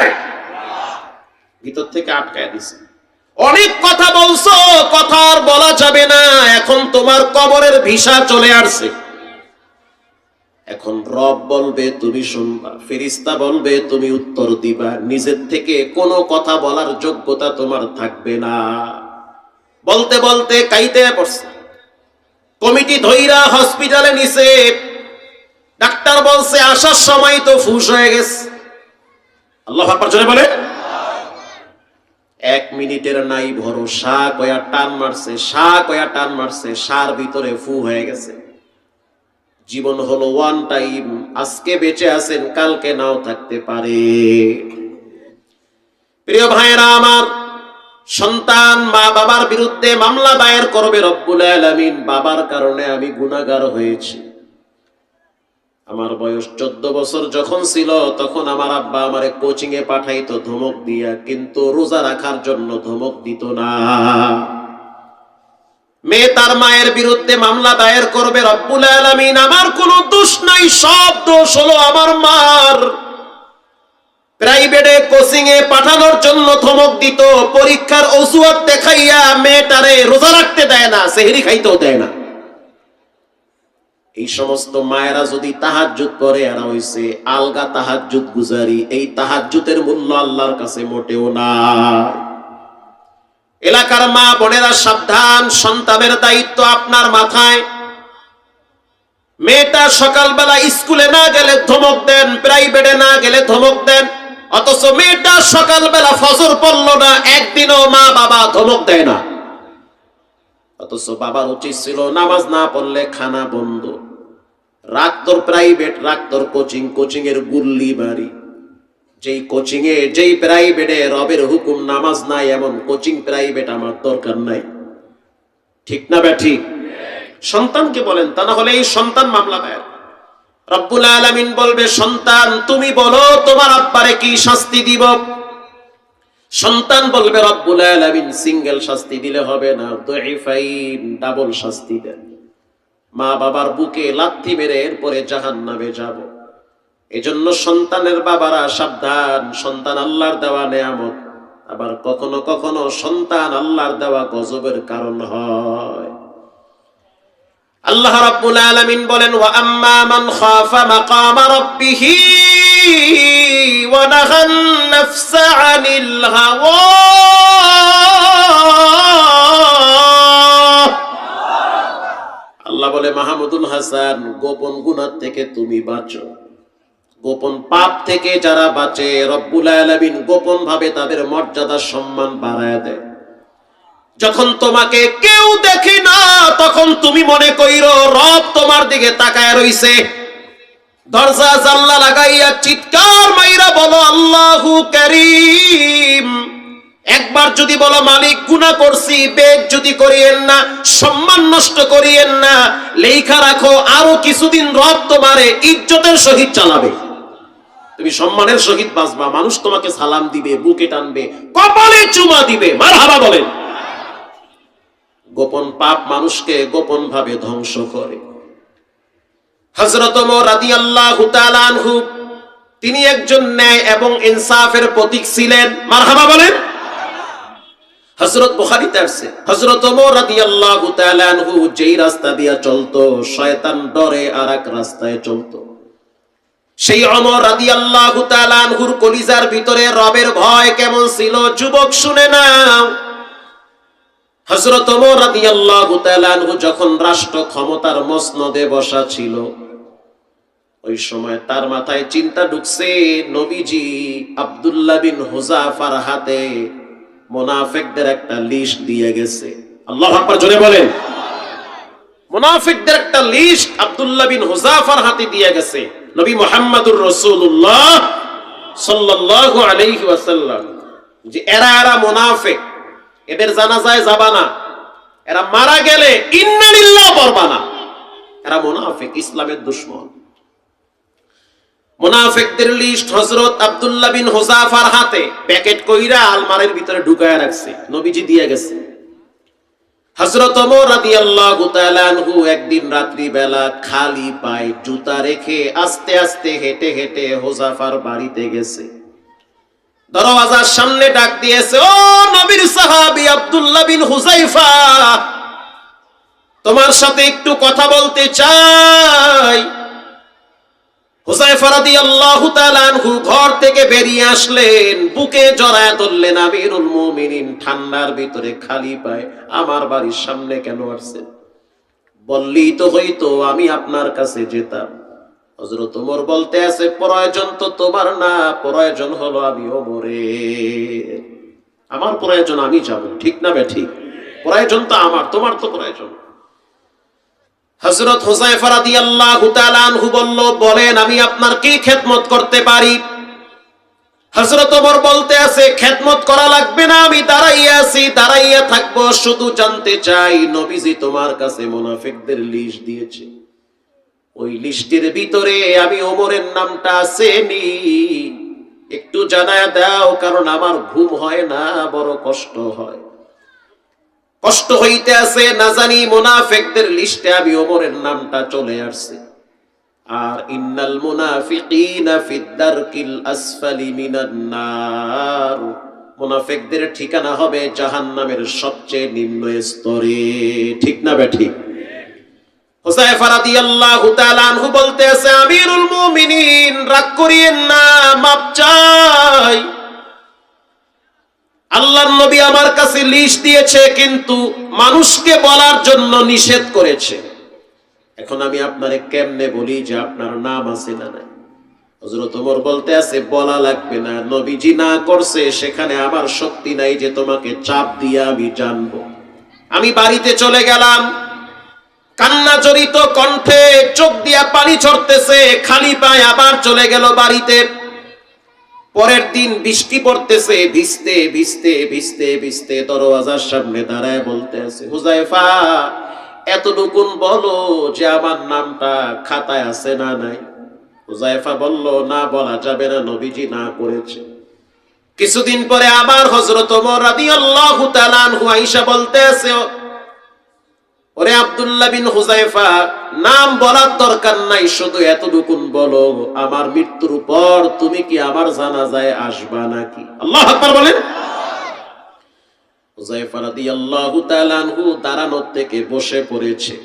ভিতর থেকে আটকায়া দিয়েছে। অনেক কথা বলছো, কথা আর বলা যাবে না। এখন তোমার কবরের ভিসা চলে আসছে। এখন রব বলবে তুমি শুনবা, ফেরেশতা বলবে তুমি উত্তর দিবা। নিজের থেকে কোনো কথা বলার যোগ্যতা তোমার থাকবে না। বলতে বলতে কাইতে পড়ছে। কমিটি ধইরা হসপিটালে নিছে। ডাক্তার বলছে আসার সময় তো ফুস হয়ে গেছে। আল্লাহু আকবার জোরে বলে। 1 মিনিটের নাই ভরসা কয়া টান মারছে, সার ভিতরে ফু হয়ে গেছে। জীবন হলো ওয়ান টাইম, আজকে বেঁচে আছেন, কালকে নাও থাকতে পারে। প্রিয় ভাইরা আমার, সন্তান মা বাবার বিরুদ্ধে মামলা দায়ের করবে রব্বুল আলামিন, বাবার কারণে আমি গুনাহগার হয়েছি। আমার বয়স 14 বছর যখন ছিল, তখন আমার আব্বা আমারে কোচিং এ পাঠাইতো ধমক দিয়া, কিন্তু রোজা রাখার জন্য ধমক দিত না। মেয়ে তার মায়ের বিরুদ্ধে মামলা দায়ের করবে রব্বুল আলামিন, আমার কোনো দোষ নাই, সব দোষ হলো আমার মার। প্রাইভেটে কোচিং এ পাঠানোর জন্য ধমক দিত, পরীক্ষার অজুহাত দেখাইয়া মেয়েটারে রোজা রাখতে দেয় না, সেহরি খাইতেও দেয় না। এই সমস্ত মায়েরা যদি তাহাজ্জুদ পড়ে, এরা হইছে আলগা তাহাজ্জুদ গুজারি। এই তাহাজ্জুদের মূল্য আল্লাহর কাছে মোটেও না। এলাকার মা বোনেরা সাবধান, সন্তানের দায়িত্ব আপনার মাথায়। মেয়েটা সকালবেলা স্কুলে না গেলে ধমক দেন, প্রাইভেটে না গেলে ধমক দেন, অথচ মেয়েটা সকালবেলা ফজর পড়ল না, একদিনও মা বাবা ধমক দেয় না। অথচ বাবার উচিত ছিল নামাজ না পড়লে খানা বন্ধ, রাখ তোর প্রাইভেট, রাখ তোর কোচিং, কোচিং এর গুল্লি বাড়ি। যেই কোচিং এ যেই প্রাইভেটে রবের হুকুম নামাজ নাই, এমন কোচিং প্রাইভেট আমার দরকার নাই। ঠিক না বে ঠিক? সন্তানকে বলেন, তা না হলে এই সন্তান মামলা দেয়। রব্বুল আলামিন বলবে, সন্তান তুমি বলো তোমার আব্বারে কি শাস্তি দিব? সন্তান বলবে, রব্বুল আলামিন সিঙ্গেল শাস্তি দিলে হবে না, দুইফাইন, ডাবল শাস্তি দেন। মা বাবার বুকে লাথি মেরে এরপরে জাহান্নামে যাব। এজন্য সন্তানের বাবারা সাবধান, সন্তান আল্লাহর দেওয়া নেয়ামত, আবার কখনো কখনো সন্তান আল্লাহর দেওয়া গজবের কারণ হয়। আল্লাহ রাব্বুল আলামিন বলেন, ওয়া আম্মা মান খাফা মাকামা রাব্বিহি ওয়া নাহান নাফসা আনিল হাওয়া। আল্লাহ বলে, মাহমুদুল হাসান, গোপন গুনাহ থেকে তুমি বাঁচো। গোপন পাপ থেকে যারা বাঁচে, রব্বুল আলামিন গোপন ভাবে তাদের মর্যাদা সম্মান বাড়ায় দেয়। যখন তোমাকে কেউ দেখে না, তখন তুমি মনে কইরো রব তোমার দিকে তাকায় রইছে। দরজা জানলা লাগাইয়া চিৎকার মাইরা বলো, আল্লাহু কারীম। একবার যদি বলো, মালিক গুনাহ করছি, বেইজ্জতি করিয়েন না, সম্মান নষ্ট করিয়েন না, লেখা রাখো আরো কিছুদিন রব তোমারে ইজ্জতের সহিত চালাবে। তুমি সম্মানের সহিত বাঁচবা, মানুষ তোমাকে সালাম দিবে, বুকে টানবে, কপালে চুমা দিবে। মারহাবা বলেন। গোপন পাপ মানুষকে গোপন ভাবে ধ্বংস করে। হযরত ওমর রাদিয়াল্লাহু তাআলা আনহু, তিনি একজন ন্যায় এবং ইনসাফের প্রতীক ছিলেন। মারহাবা বলেন। হযরত বুখারীতে আছে, হযরত ওমর রাদিয়াল্লাহু তাআলা আনহু যেই রাস্তা দিয়া চলতো, শয়তান ডরে আরেক রাস্তায় চলতো। সেই ওমর রাদিয়াল্লাহু তাআলা আনহুর কলিজার ভিতরে রবের ভয় কেমন ছিল, যুবক শুনে নাও। হযরত ওমর রাদিয়াল্লাহু তাআলা আনহু যখন রাষ্ট্র ক্ষমতার মসনদে বসা ছিল, ওই সময় তার মাথায় চিন্তা ঢুকছে, নবীজি আব্দুল্লাহ বিন হুযাফার হাতে মুনাফিকদের একটা লিস্ট দিয়ে গেছে। আল্লাহু আকবার, জোরে বলেন। মুনাফিকদের একটা লিস্ট আব্দুল্লাহ বিন হুযাফার হাতে দিয়ে গেছে নবী মুহাম্মদুর রাসূলুল্লাহ সাল্লাল্লাহু আলাইহি ওয়াসাল্লাম, যে এরা মুনাফিক, এদের জানাজায় যাবা না, এরা মারা গেলে ইন্না লিল্লাহি পড়বা না, এরা মুনাফিক, ইসলামের দুশমন। মুনাফিকদের লিস্ট হযরত আব্দুল্লাহ বিন হুযাফার হাতে প্যাকেট কইরা আলমারির ভিতরে ঢুকায়া রাখছে, নবীজি দিয়ে গেছে। হযরত ওমর রাদিয়াল্লাহু তাআলা আনহু একদিন রাত্রি বেলা খালি পায়ে জুতা রেখে আস্তে আস্তে হেঁটে হেঁটে হুযাফার বাড়িতে গেছে। দরওয়াজার সামনে ডাক দিয়েছে, ও নবীর সাহাবী আব্দুল্লাহ বিন হুযাইফা, তোমার সাথে একটু কথা বলতে চাই। হুযাইফা রাদিয়াল্লাহু তাআলা আনহু ঘর থেকে বেরিয়ে আসলেন, বুকে জড়ায় ধরলেন, আমিরুল মুমিনিন, ঠান্ডার ভিতরে খালি পায়ে আমার বাড়ির সামনে কেন আসছেন? বললেই তো হইতো, আমি আপনার কাছে যেতাম। হযরত ওমর বলতে আছে, প্রয়োজন তো তোমার না, প্রয়োজন হলো আমি ওমরের। আমার প্রয়োজন আমি যাব, ঠিক না বে ঠিক? প্রয়োজন তো আমার, তোমার তো প্রয়োজন। হযরত হুযায়ফা রাদিয়াল্লাহু তাআলা আনহু বলল, বলেন আমি আপনার কি খেদমত করতে পারি? হযরত ওমর বলতে আছে, খেদমত করা লাগবে না, আমি দাঁড়াইয়া আছি, দাঁড়াইয়া থাকবো, শুধু জানতে চাই নবীজি তোমার কাছে মুনাফিকদের লিস্ট দিয়েছে, ওই লিস্টের ভিতরে আমি ওমরের নামটা আছে নি? একটু জানায় দাও, কারণ আমার ঘুম হয় না, বড় কষ্ট হয়, কষ্ট হইতে আছে, না জানি মুনাফিকদের লিস্টে আমি ওমরের নামটা চলে আসছে। আর ইন্নাল মুনাফিকিনা ফিদ দারকিল আসফালি মিনান নার, মুনাফিকদের ঠিকানা হবে জাহান্নামের সবচেয়ে নিম্ন স্তরে, ঠিক না বে ঠিক? হুযায়ফা রাদিয়াল্লাহু তাআলা আনহু বলতে আছে, আমিরুল মুমিনিন রাগ করিয়েন না, মাপ চাই, আল্লাহর নবী আমার কাছে লিস্ট দিয়েছে, কিন্তু মানুষকে বলার জন্য নিষেধ করেছে। এখন আমি আপনারে কেমনে বলি যে আপনার নাম আছে না নাই? হযরত ওমর বলতে আছে, বলা লাগবে না, নবীজি না করছে, সেখানে আমার শক্তি নাই যে তোমাকে চাপ দিয়ে আমি জানবো। আমি বাড়িতে চলে গেলাম, কান্না জড়িত কণ্ঠে, চোখ দিয়া পানি ঝরতেছে, খালি পায়ে আবার চলে গেল বাড়িতে। পরের দিন বৃষ্টি পড়তেছে, ভিজতে ভিজতে ভিজতে ভিজতে দরওয়াজার সামনে দাঁড়ায় বলতে আছে, হুযায়ফা এতটুকুন বলো যে আমার নামটা খাতায় আছে না নাই? হুযায়ফা বলল, না বলা যাবে না, নবীজি না করেছে। কিছুদিন পরে আবার হযরত ওমর রাদিয়াল্লাহু তাআলা আনহু আয়েশা বলতে আছে, ওরে আব্দুল্লাহ বিন হুযায়ফা, নাম বলার দরকার নাই, শুধু এতটুকুন বলো, আমার মৃত্যুর পর তুমি কি আমার জানাজায় আসবা নাকি? আল্লাহু আকবার বলেন। হুযায়ফা রাদিয়াল্লাহু তাআলা আনহু দাঁড়ানোর থেকে বসে পড়েছে,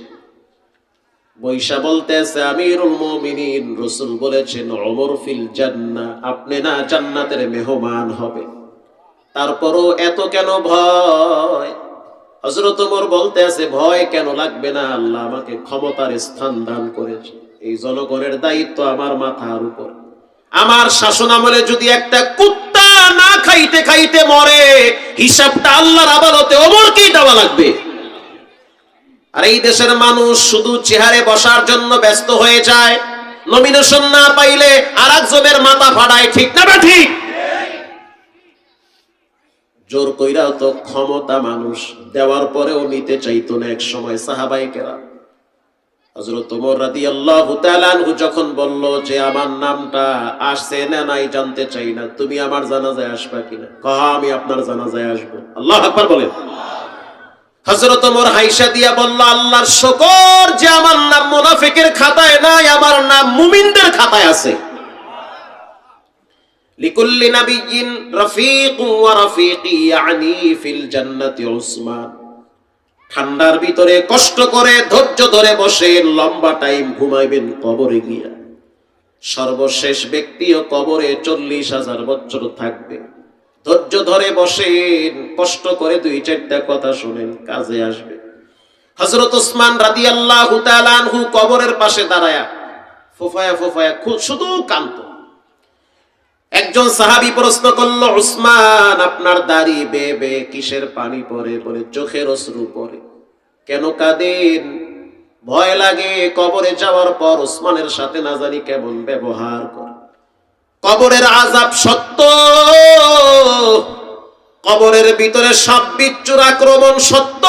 বৈশা বলতেছে, আমিরুল মুমিনিন, রাসূল বলেছেন ওমর ফিল জান্নাহ, আপনি না জান্নাতের মেহমান হবে, তারপরও এত কেন ভয়? হযরত ওমর বলতে আছে, ভয় কেন লাগবে না, আল্লাহ আমাকে ক্ষমতার স্থান দান করেছে, এই জনগণের দায়িত্ব আমার মাথার উপর, আমার শাসন আমলে যদি একটা কুত্তা না খাইতে খাইতে মরে, হিসাবটা আল্লাহর আদালতে ওমরকেই দেওয়া লাগবে। আর এই দেশের মানুষ শুধু চেহারে বসার জন্য ব্যস্ত হয়ে যায়, নমিনেশন না পাইলে আরেকজনের মাথা ফাড়ায়, ঠিক না বা ঠিক? জোর কইরাও তো ক্ষমতা মানুষ দেওয়ার পরেও নিতে চাইতো না এক সময় সাহাবায়ে কেরাম। হযরত ওমর রাদিয়াল্লাহু তাআলা আনহু যখন বলল যে আমার নামটা আসছে না নাই জানতে চাই না, তুমি আমার জানাজায় আসবা কিনা? কহা, আমি আপনার জানাজায় আসবো। আল্লাহু আকবার বলেন। হযরত ওমর হাইসা দিয়া বলল, আল্লাহর শুকর যে আমার নাম মুনাফিকের খাতায় নাই, আমার নাম মুমিনদের খাতায় আছে। লিকুল্লি নাবিয়্যিন রাফীকুন ওয়া রাফীকি ইয়ানি ফিল জান্নাতি উসমান। ঠান্ডার ভিতরে কষ্ট করে ধৈর্য ধরে বসে লম্বা টাইম ঘুমাইবেন কবরে গিয়া, সর্বশেষ ব্যক্তিও কবরে 40,000 বছর থাকবে, ধৈর্য ধরে বসেন, কষ্ট করে 2-4টা কথা শুনেন, কাজে আসবে। হযরত ওসমান রাদিয়াল্লাহু তাআলা আনহু কবরের পাশে দাঁড়ায়া ফুফায়া ফুফায়া শুধু কাঁদত। একজন সাহাবী প্রশ্ন করল, উসমান আপনার দাড়ি বেয়ে বেয়ে কিসের পানি পড়ে? বলে, চোখের অশ্রু পড়ে। কেন কাঁদেন? ভয় লাগে কবরে যাওয়ার পর উসমানের সাথে না জানি কেমন ব্যবহার করে। কবরের আযাব সত্য, কবরের ভিতরে সাপ বিচ্ছুর আক্রমণ সত্য,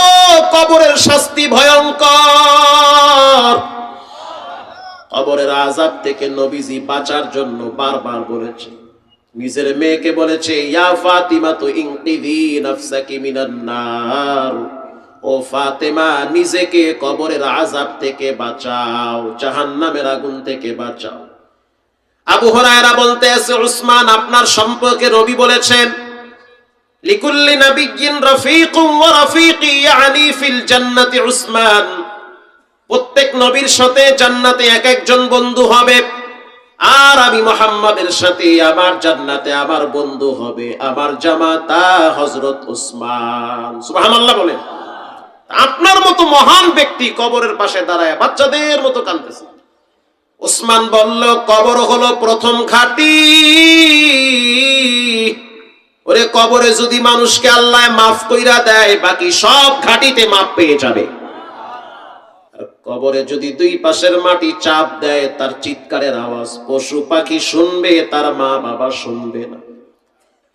কবরের শাস্তি ভয়ঙ্কর। কবরের আযাব থেকে নবীজি বাঁচার জন্য বারবার বলেছে, নিজের মেয়েকে বলেছে, ইয়া ফাতিমা তু ইনকিযি নাফসাকি মিনান নার, ও ফাতেমা নিজেকে কবরের আযাব থেকে বাঁচাও, জাহান্নামের আগুন থেকে বাঁচাও। আবু হুরায়রা বলতে আছে, উসমান আপনার সম্পর্কে নবী বলেছেন, লিকুল্লি নাবিয়্যিন রাফীকুন ওয়া রাফীকি ইয়ানি ফিল জান্নাতি উসমান, প্রত্যেক নবীর সাথে জান্নাতে এক একজন বন্ধু হবে, আর আমি মুহাম্মাদের সাথে আমার জান্নাতে আমার বন্ধু হবে আমার জামাতা হযরত উসমান। সুবহানাল্লাহ বলেন। আপনার মতো মহান ব্যক্তি কবরের পাশে দাঁড়ায় বাচ্চাদের মতো কাঁদতেছে। উসমান বলল, কবর হলো প্রথম ঘাঁটি, ওরে কবরে যদি মানুষকে আল্লাহ মাফ কইরা দেয়, বাকি সব ঘাটিতে মাফ পেয়ে যাবে। আর কবরে যদি দুই পাশের মাটি চাপ দেয়, তার চিৎকারের আওয়াজ পশু পাখি শুনবে, তার মা বাবা শুনবে না।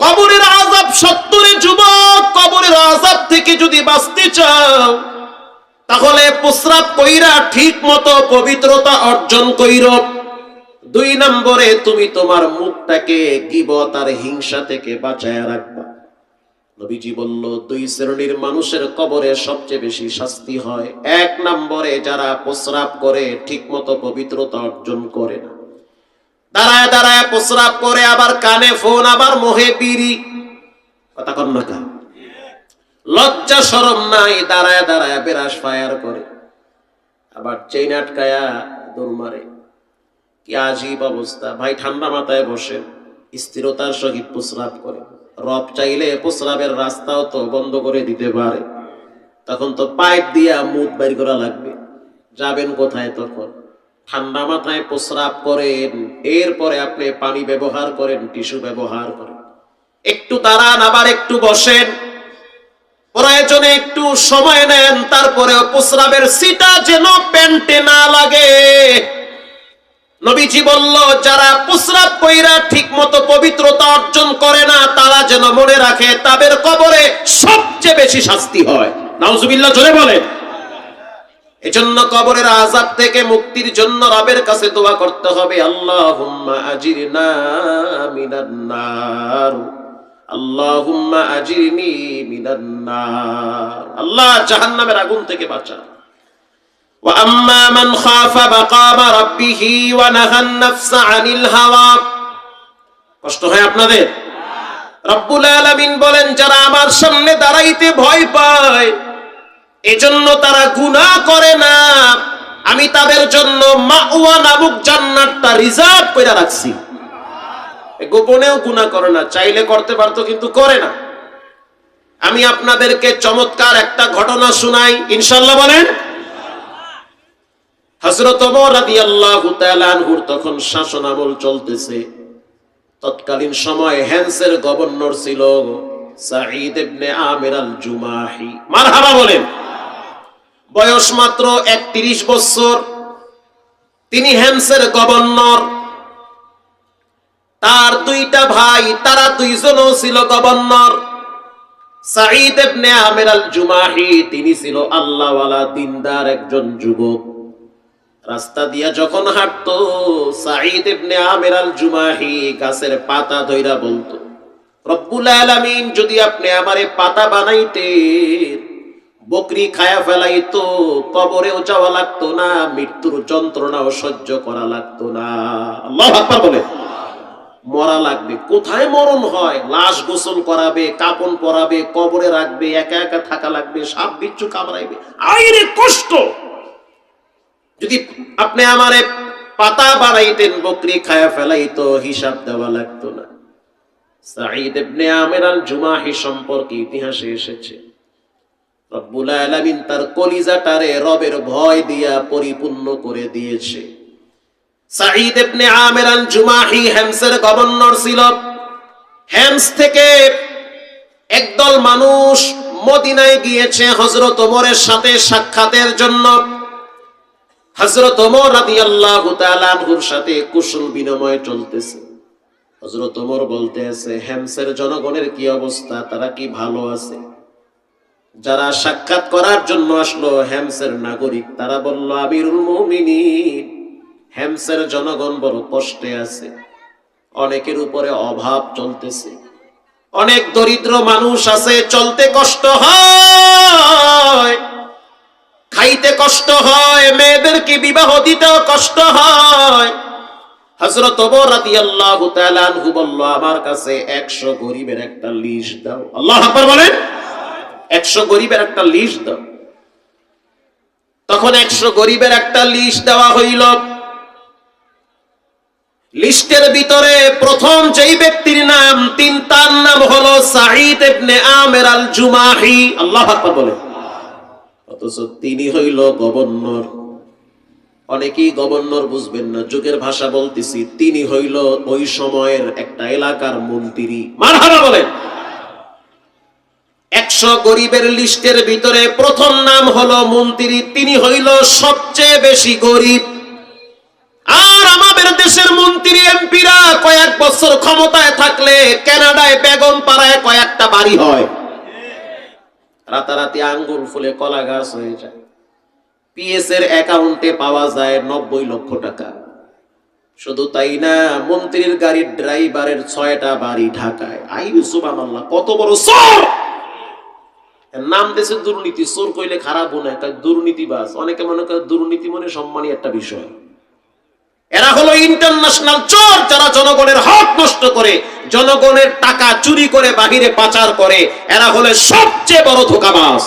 কবরের আযাব 70 যুবক, কবরের আযাব থেকে যদি বাঁচতে চাও, তাহলে প্রস্রাব কইরা ঠিক মতো পবিত্রতা অর্জন কইরো। 2 নম্বরে তুমি তোমার মুখটাকে গীবত আর হিংসা থেকে বাঁচায় রাখবা। নবীজি বলল 2 শ্রেণীর মানুষের কবরে সবচেয়ে বেশি শাস্তি হয়। 1 নম্বরে যারা প্রস্রাব করে ঠিক মতো পবিত্রতা অর্জন করে না, দাঁড়ায় দাঁড়ায় প্রস্রাব করে, আবার কানে ফোন, আবার মোহে বিড়ি, কথা কন না কা, লজ্জা শরম নাই, দাঁড়ায় দাঁড়ায় বেরাস ফায়ার করে, আবার চেইন আটকায়া দৌড় মারে। কি আজীব অবস্থা ভাই। ঠান্ডা মাথায় বসে স্থিরতার সহিত প্রস্রাব করে। রব চাইলে প্রস্রাবের রাস্তাও তো বন্ধ করে দিতে পারে, তখন তো পাইপ দিয়া মুখ বের করা লাগবে, যাবেন কোথায় তখন? ঠান্ডা মাথায় প্রস্রাব করেন, এরপরে আপনি পানি ব্যবহার করেন, টিস্যু ব্যবহার করেন, একটু দাঁড়ান, আবার একটু বসেন, প্রয়োজনে একটু সময় নেন, তারপরে প্রস্রাবের সিটা যেন প্যান্টে না লাগে। নবীজি বলল যারা প্রস্রাব কইরা ঠিক মতো পবিত্রতা অর্জন করে না, তারা যেন মনে রাখে তাদের কবরে সবচেয়ে বেশি শাস্তি হয়। নাউজুবিল্লাহ জোরে বলেন। এজন্য কবরের আযাব থেকে মুক্তির জন্য রবের কাছে দোয়া করতে হবে, আল্লাহুম্মা আজিরনা মিনান নার, আল্লাহুম্মা আজিরনি মিনান নার। আল্লাহ জাহান্নামের আগুন থেকে বাঁচা। ওয়া আম্মা মান খাফা মাকামা রাব্বিহি ওয়া নাহান নাফসা আনিল হাওয়া। কষ্ট হয় আপনাদের? রব্বুল আলামিন বলেন যারা আমার সামনে দাঁড়াইতে ভয় পায়, এজন্য তারা গুনাহ করে না, আমি তাদের জন্য মাওয়া নামক জান্নাতটা রিজার্ভ করে রাখছি। গোপনেও গুনাহ করে না, চাইলে করতে পারতো কিন্তু করে না। আমি আপনাদেরকে চমৎকার একটা ঘটনা শোনাই, ইনশাআল্লাহ বলেন। হযরত ওমর রাদিয়াল্লাহু তাআলা আনহুর তখন শাসন আমল চলতেছে। তৎকালীন সময় হেমসের গভর্নর ছিল সাঈদ ইবনে আমির আল জুমাহি। মারহাবা বলেন। বয়স মাত্র 31 বছর, তিনি হেমসের গভর্নর। তার 2টা ভাই, তারা 2জনও ছিল গভর্নর। সাঈদ ইবনে আমির আল জুমাহি তিনি ছিল আল্লাহওয়ালা দিনদার একজন যুবক। রাস্তা দিয়া যখন হাঁটতো, সাঈদ ইবনে আমির আল জুমাহি গাছের পাতা ধইরা বলতো, রব্বুল আলামিন যদি আপনি আমারে পাতা বানাইতেন, বকরি খায়া ফেলাইতো, কবরেও যাওয়া লাগতো না, মৃত্যুর যন্ত্রণাও সহ্য করা লাগতো না। আল্লাহু আকবার বলে। মরা লাগবে, কোথায় মরণ হয়? লাশ গোসল করাবে, কাপন পরাবে, কবরে রাখবে, একা একা থাকা লাগবে, সাপ বিচ্ছু কামড়াইবে, আইরে কষ্ট। যদি আপনি আমারে পাতা বানাইতেন, বকরি খায়া ফেলাইতো, হিসাব দেওয়া লাগতো না। সাঈদ ইবনে আমির আল জুমাহি সম্পর্কে ইতিহাসে এসেছে, রব্বুল আলামিন তার কলিজাটারে রবের ভয় দিয়া পরিপূর্ণ করে দিয়েছে। সাঈদ ইবনে আমির আল জুমাহি হেমসের গভর্নর ছিল। হেমস থেকে একদল মানুষ মদিনায় গিয়েছে হযরত ওমরের সাথে সাক্ষাতের জন্য। হযরত ওমর রাদিয়াল্লাহু তাআলা আনহুর সাথে কুশল বিনিময় চলতেছে। হযরত ওমর বলতে আছে, হেমসের জনগণের কি অবস্থা, তারা কি ভালো আছে? যারা সাক্ষাৎ করার জন্য আসলো হেমসের নাগরিক, তারা বলল, আমিরুল মুমিনিন, হেমসের জনগণ বড় কষ্টে আছে, অনেকের উপরে অভাব চলতেছে, অনেক দরিদ্র মানুষ আছে, চলতে কষ্ট হয়, খাইতে কষ্ট হয়, মেয়েদেরকে বিবাহ দিতেও কষ্ট হয়। হযরত ওমর রাদিয়াল্লাহু তাআলা আনহু বলল, আমার কাছে 100 গরিবের একটা লিস্ট দাও। আল্লাহু আকবার বলেন। 100 গরিবের একটা লিস্ট দাও। তখন 100 গরিবের একটা লিস্ট দেওয়া হইল। লিস্টের ভিতরে প্রথম যেই ব্যক্তির নাম, তার নাম হলো সাঈদ ইবনে আমির আল জুমাহি। আল্লাহু আকবার বলেন। অথচ তিনি হইল গভর্নর। অনেকেই গভর্নর বুঝবেন না, যুগের ভাষা বলতেছি, তিনি হইল ওই সময়ের একটা এলাকার মন্ত্রী। মারহাবা বলেন। 100 গরিবের লিস্টের ভিতরে প্রথম নাম হলো মন্ত্রী, তিনি হইল সবচেয়ে বেশি গরিব। আর আমাদের দেশের মন্ত্রী এমপিরা কয়েক বছর ক্ষমতায় থাকলে কানাডায় বেগম পাড়ায় কয়েকটা বাড়ি হয়, রাতারাতি আঙ্গুল ফুলে কলা গাছ হয়ে যায়। পিএস এর অ্যাকাউন্টে পাওয়া যায় 90 লক্ষ টাকা। শুধু তাই না, মন্ত্রীর গাড়ির ড্রাইভারের 6টা বাড়ি ঢাকায়। সুবহানাল্লাহ, কত বড় চোর! নাম দেশে দুর্নীতি। চোর কইলে খারাপ না, দুর্নীতিবাজ। অনেকে মনে করে দুর্নীতি মনে সম্মানী একটা বিষয়। এরা হলো ইন্টারন্যাশনাল চোর, যারা জনগণের হক নষ্ট করে, জনগণের টাকা চুরি করে বাহিরে পাচার করে। এরা হলো সবচেয়ে বড় ধোঁকাবাজ।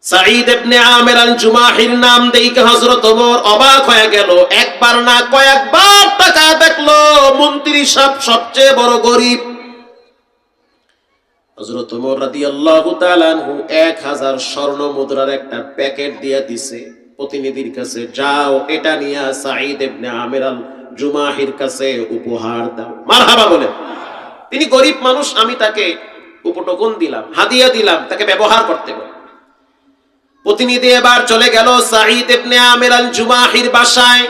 সাঈদ ইবনে আমির আল জুমাহির নাম দেখে হযরত ওমর অবাক হয়ে গেল। একবার না কয়েকবার টাকা দেখলো, মন্ত্রী সবচেয়ে বড় গরিব। হযরত ওমর রাদিয়াল্লাহু তাআলা আনহু 1000 স্বর্ণ মুদ্রার একটা প্যাকেট দিয়ে দিছে প্রতিনিধির কাছে, যাও এটা নিয়ে সাঈদ ইবনে আমির আল জুমাহির কাছে উপহার দাও। মারহাবা বলে। তিনি গরিব মানুষ, আমি তাকে উপটকন দিলাম, হাদিয়া দিলাম, তাকে ব্যবহার করতে বল। প্রতিনিধি এবার চলে গেল সাঈদ ইবনে আমির আল জুমাহির বাসায়।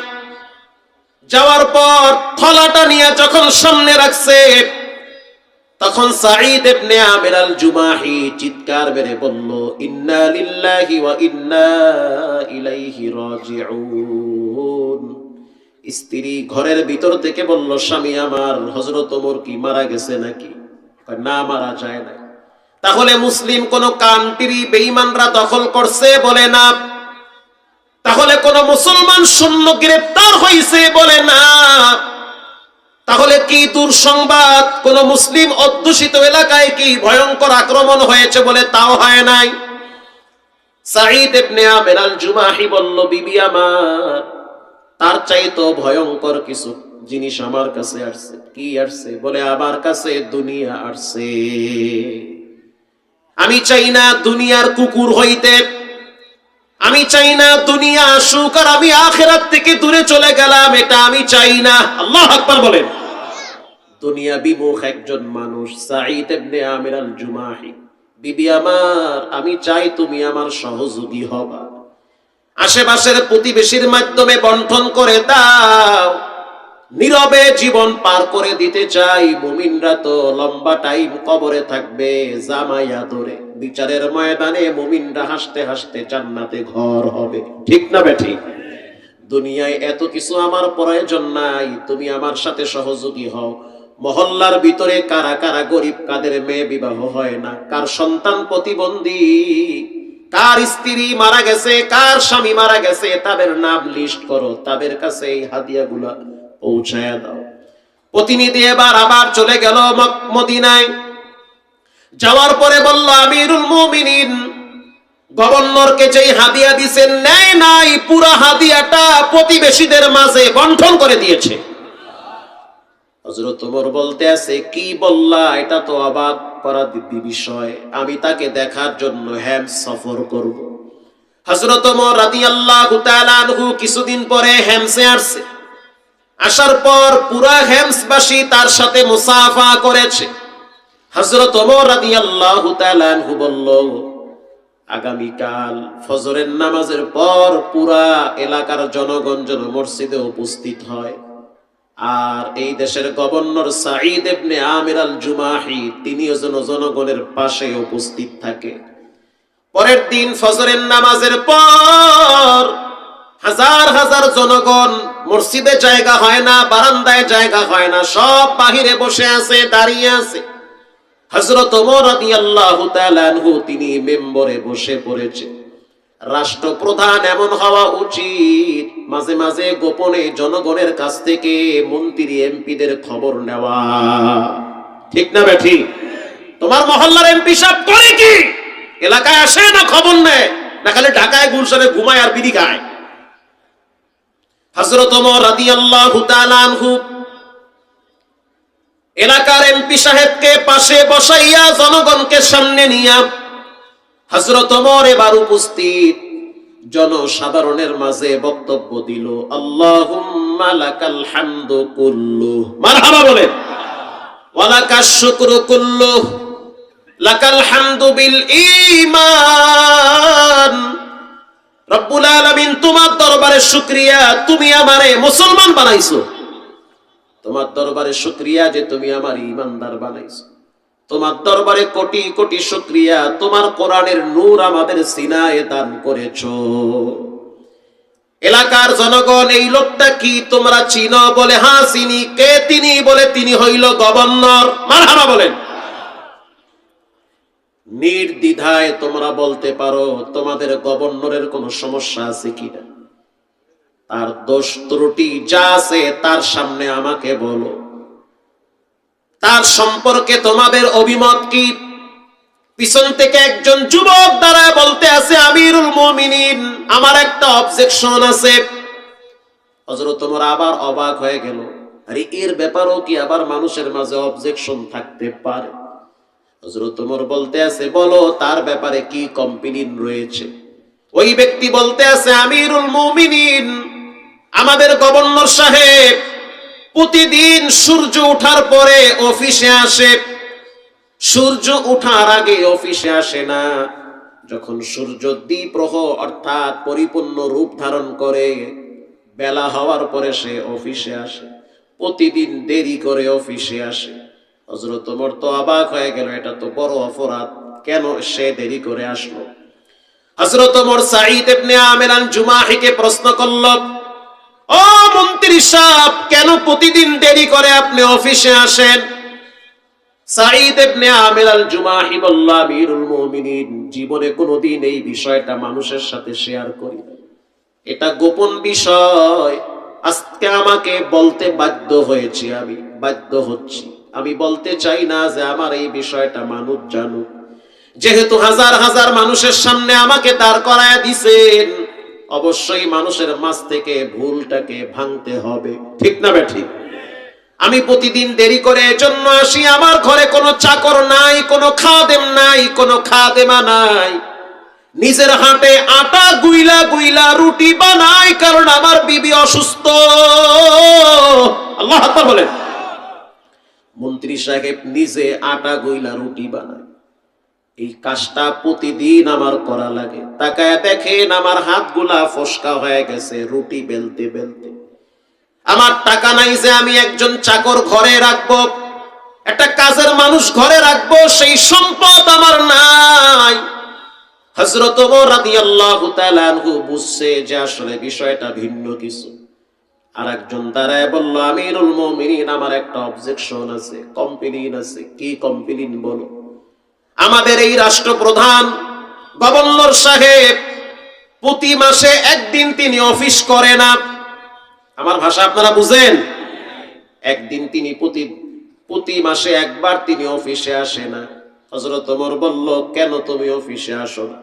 যাওয়ার পর থলাটা নিয়ে যখন সামনে রাখছে, তখন সাঈদ ইবনে আমির আল জুমাহি চিৎকার মেরে বলল, ইন্না লিল্লাহি ওয়া ইন্না ইলাইহি রাজিউন। স্ত্রী ঘরের ভিতর থেকে বলল, স্বামী আমার, হযরত ওমর কি মারা গেছে নাকি? না, মারা যায় না। তাহলে মুসলিম কোন কান্ট্রি বেঈমানরা দখল করছে? বলে না। তাহলে কোন মুসলমান সৈন্য গ্রেফতার হয়েছে? বলে না। তাহলে কি দুঃসংবাদ, কোন মুসলিম অধ্যুষিত এলাকায় কি ভয়ঙ্কর আক্রমণ হয়েছে? বলে তাও হয় নাই। সাঈদ ইবনে আমির আল জুমাহি বলল, বিবি আমার, তার চাইতো ভয়ঙ্কর কিছু জিনিস আমার কাছে আসছে। কি আসছে? বলে আমার কাছে দুনিয়া আসছে। আমি চাই না দুনিয়ার কুকুর হইতে, আমি চাই না দুনিয়া আসুক আর আমি আখিরাত থেকে দূরে চলে গেলাম, এটা আমি চাই না। আল্লাহু আকবার বলেন। দুনিয়া বিমুখ একজন মানুষ সাঈদ ইবনে আমির আল জুমাহি, বিবি আমার, আমি চাই তুমি আমার সহযোগী হবা, আশেপাশের প্রতিবেশীর মাধ্যমে বন্টন করে দাও, নীরবে জীবন পার করে দিতে চাই। মুমিনরা তো লম্বা টাইম কবরে থাকবে, জামাইয়া ধরে বিচারের ময়দানে মুমিনরা হাসতে হাসতে জান্নাতে ঘর হবে। ঠিক না বেঠিক? দুনিয়ায় এত কিছু আমার প্রয়োজন নাই, তুমি আমার সাথে সহযোগী হও। মহল্লার ভিতরে কারা কারা গরিব, কাদের মেয়ে বিবাহ হয় না, কার সন্তান প্রতিবন্ধী, কার স্ত্রী মারা গেছে, কার স্বামী মারা গেছে, তাদের নাম লিস্ট করো, তাদের কাছে এই হাদিয়াগুলা পৌঁছায়া দাও। প্রতিনিধি এবার আবার চলে গেল মদিনায়। যাওয়ার পরে বলল, আমিরুল মুমিনিন, গভর্নরকে যেই হাদিয়া দিয়েছেন নেয় নাই, পুরা হাদিয়াটা প্রতিবেশীদের মাঝে বন্টন করে দিয়েছে। হযরত ওমর বলতে আছে, কি বললা? এটা তো অবাক করার বিষয়, আমি তাকে দেখার জন্য হেমস সফর করব। হযরত ওমর রাদিয়াল্লাহু তাআলা আনহু কিছুদিন পরে হেমসে আসছে। আসার পর পুরা হেমসবাসী তার সাথে মুসাফা করেছে। হযরত ওমর রাদিয়াল্লাহু তাআলা আনহু বলল, আগামীকাল ফজরের নামাজের পর পুরা এলাকার জনগণ যেন মসজিদে উপস্থিত হয়, আর এই দেশের গভর্নর সাঈদ ইবনে আমির আল জুমাহি তিনিও যেন জনগণের পাশে উপস্থিত থাকে। পরের দিন ফজরের নামাজের পর হাজার হাজার জনগণ, মসজিদে জায়গা হয় না, বারান্দায় জায়গা হয় না, সব বাহিরে বসে আছে, দাঁড়িয়ে আছে। হযরত ওমর রাদিয়াল্লাহু তাআলা আনহু তিনি মেম্বরে বসে পড়েছে। রাষ্ট্রপ্রধান এমন হওয়া উচিত, মাঝে মাঝে গোপনে জনগণের কাছ থেকে মন্ত্রী এমপিদের খবর নেওয়া। ঠিক না বেঠি? তোমার মহল্লার এমপি সাহেব করে কি? এলাকায় আসে না খবর নেয়, না খালি ঢাকায় গুলশানে ঘুমায় আর বিড়ি খায়। হযরত ওমর রাদিয়াল্লাহু তাআলা আনহু এলাকার এমপি সাহেবকে পাশে বসাইয়া জনগণকে সামনে নিয়া হযরত ওমর এবার উপস্থিত জনসাধারণের মাঝে বক্তব্য দিল, আল্লাহুম্মা লাকাল হামদু কুল্লু, মারহাবা বলেন, ওয়া লাকাশ শুকরু কুল্লু, লাকাল হামদু বিল ঈমান। রব্বুল আলামিন তোমার দরবারে শুকরিয়া, তুমি আমারে মুসলমান বানাইছো। তোমার দরবারে শুকরিয়া যে তুমি আমার ঈমানদার বানাইছো। তোমার দরবারে কোটি কোটি শুকরিয়া, তোমার কোরআনের নূর আমাদের সিনায় দান করেছো। এলাকার জনগণ, এই লোকটা কি তোমরা চিনো? বলে হ্যাঁ চিনি। কে তিনি? বলে তিনি হইল গভর্নর। মারহাবা বলেন। নির্দ্বিধায় তোমরা বলতে পারো তোমাদের গভর্নরের কোনো সমস্যা আছে কিনা, তার দোষ ত্রুটি যা আছে তার সামনে আমাকে বলো। তার সম্পর্কে তোমাদের অভিমত কি? পিছন থেকে একজন যুবক দাঁড়ায় বলতে আছে, আমিরুল মুমিনিন, আমার একটা অবজেকশন আছে। হযরত ওমর আবার অবাক হয়ে গেল, আরে এর ব্যাপারেও কি আবার মানুষের মাঝে অবজেকশন থাকতে পারে? হযরত ওমর বলতে আছে, বলো তার ব্যাপারে কি কমপ্লেইন রয়েছে? ওই ব্যক্তি বলতে আছে, আমিরুল মুমিনিন, আমাদের গভর্নর সাহেব প্রতিদিন সূর্য ওঠার পরে অফিসে আসে। সূর্য ওঠার আগে অফিসে আসে না। যখন সূর্য দ্বিপ্রহ অর্থাৎ পরিপূর্ণ রূপ ধারণ করে বেলা হওয়ার পরে সে অফিসে আসে। প্রতিদিন দেরি করে অফিসে আসে। হযরত ওমর তো অবাক হয়ে গেল, এটা তো বড় অপরাধ, কেন সে দেরি করে আসলো? হযরত ওমর সাঈদ ইবনে আমির আল জুমাহিকে প্রশ্ন করল, ও মন্ত্রী সাহেব, কেন প্রতিদিন দেরি করে আপনি অফিসে আসেন? সাঈদ ইবনে আমির আল জুমাহি বলল, আমিরুল মুমিনিন, জীবনে কোনোদিন এই বিষয়টা মানুষের সাথে শেয়ার করি না, এটা গোপন বিষয়। আজকে আমাকে বলতে বাধ্য হয়েছি, আমি বাধ্য হচ্ছি। আমি বলতে চাই না যে আমার এই বিষয়টা মানুষ জানুক। যেহেতু হাজার হাজার মানুষের সামনে আমাকে দাঁড় করায় দিছেন, অবশ্যই মানুষের মাঝ থেকে ভুলটাকে ভাঙতে হবে, ঠিক না বেঠিক? আমি প্রতিদিন দেরি করে এজন্য আসি, আমার ঘরে কোনো চাকর নাই, কোনো খাদেম নাই, কোনো খাদেমা নাই। নিজের হাতে আটা গুইলা গুইলা রুটি বানাই, কারণ আমার বিবি অসুস্থ। আল্লাহু আকবার বলেন। মন্ত্রী সাহেব নিজে আটা গুইলা রুটি বানায়, এই কাজটা প্রতিদিন আমার করা লাগে। তাকায় দেখেন আমার হাতগুলা ফসকা হয়ে গেছে রুটি বেলতে বেলতে। আমার টাকা নাই যে আমি একজন চাকর ঘরে রাখবো, একটা কাজের মানুষ ঘরে রাখবো, সেই সম্পদ আমার নাই। হযরত ওমর রাদিয়াল্লাহু তাআলা আনহু বুঝছে যে আসলে বিষয়টা ভিন্ন কিছু। আর একজন দাঁড়ায় বলল, আমিরুল মুমিনিন, আমার একটা অবজেকশন আছে, কমপ্লেইন আছে। কি কমপ্লেইন বলো? আমাদের এই রাষ্ট্রপ্রধান গভর্নর সাহেব প্রতি মাসে একদিন তিনি অফিস করে না। আমার ভাষা আপনারা বুঝেন? একদিন তিনি প্রতি মাসে একবার তিনি অফিসে আসে না। হযরত ওমর বলল, কেন তুমি অফিসে আসো না?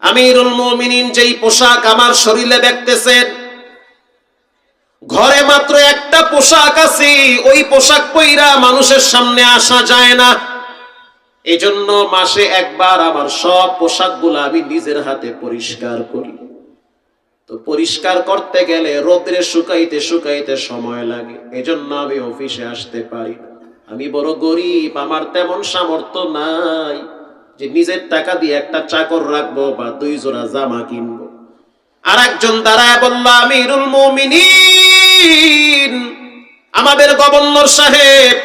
আমিরুল মুমিনিন, যেই পোশাক আমার শরীরে দেখতেছেন, ঘরে মাত্র একটা পোশাক আছে, ওই পোশাক পইরা মানুষের সামনে আসা যায় না। এজন্য মাসে একবার আমার সব পোশাকগুলো আমি নিজের হাতে পরিষ্কার করি। তো পরিষ্কার করতে গেলে রোদ্রে শুকাইতে শুকাইতে সময় লাগে, এজন্য আমি অফিসে আসতে পারি না। আমি বড় গরিব, আমার তেমন সামর্থ্য নাই যে নিজের টাকা দিয়ে একটা চাকর রাখবো বা 2 জোড়া জামা কিনবো। আর একজন দাঁড়ায় বলল, আমিরুল মুমিনিন, আমাদের গভর্নর সাহেব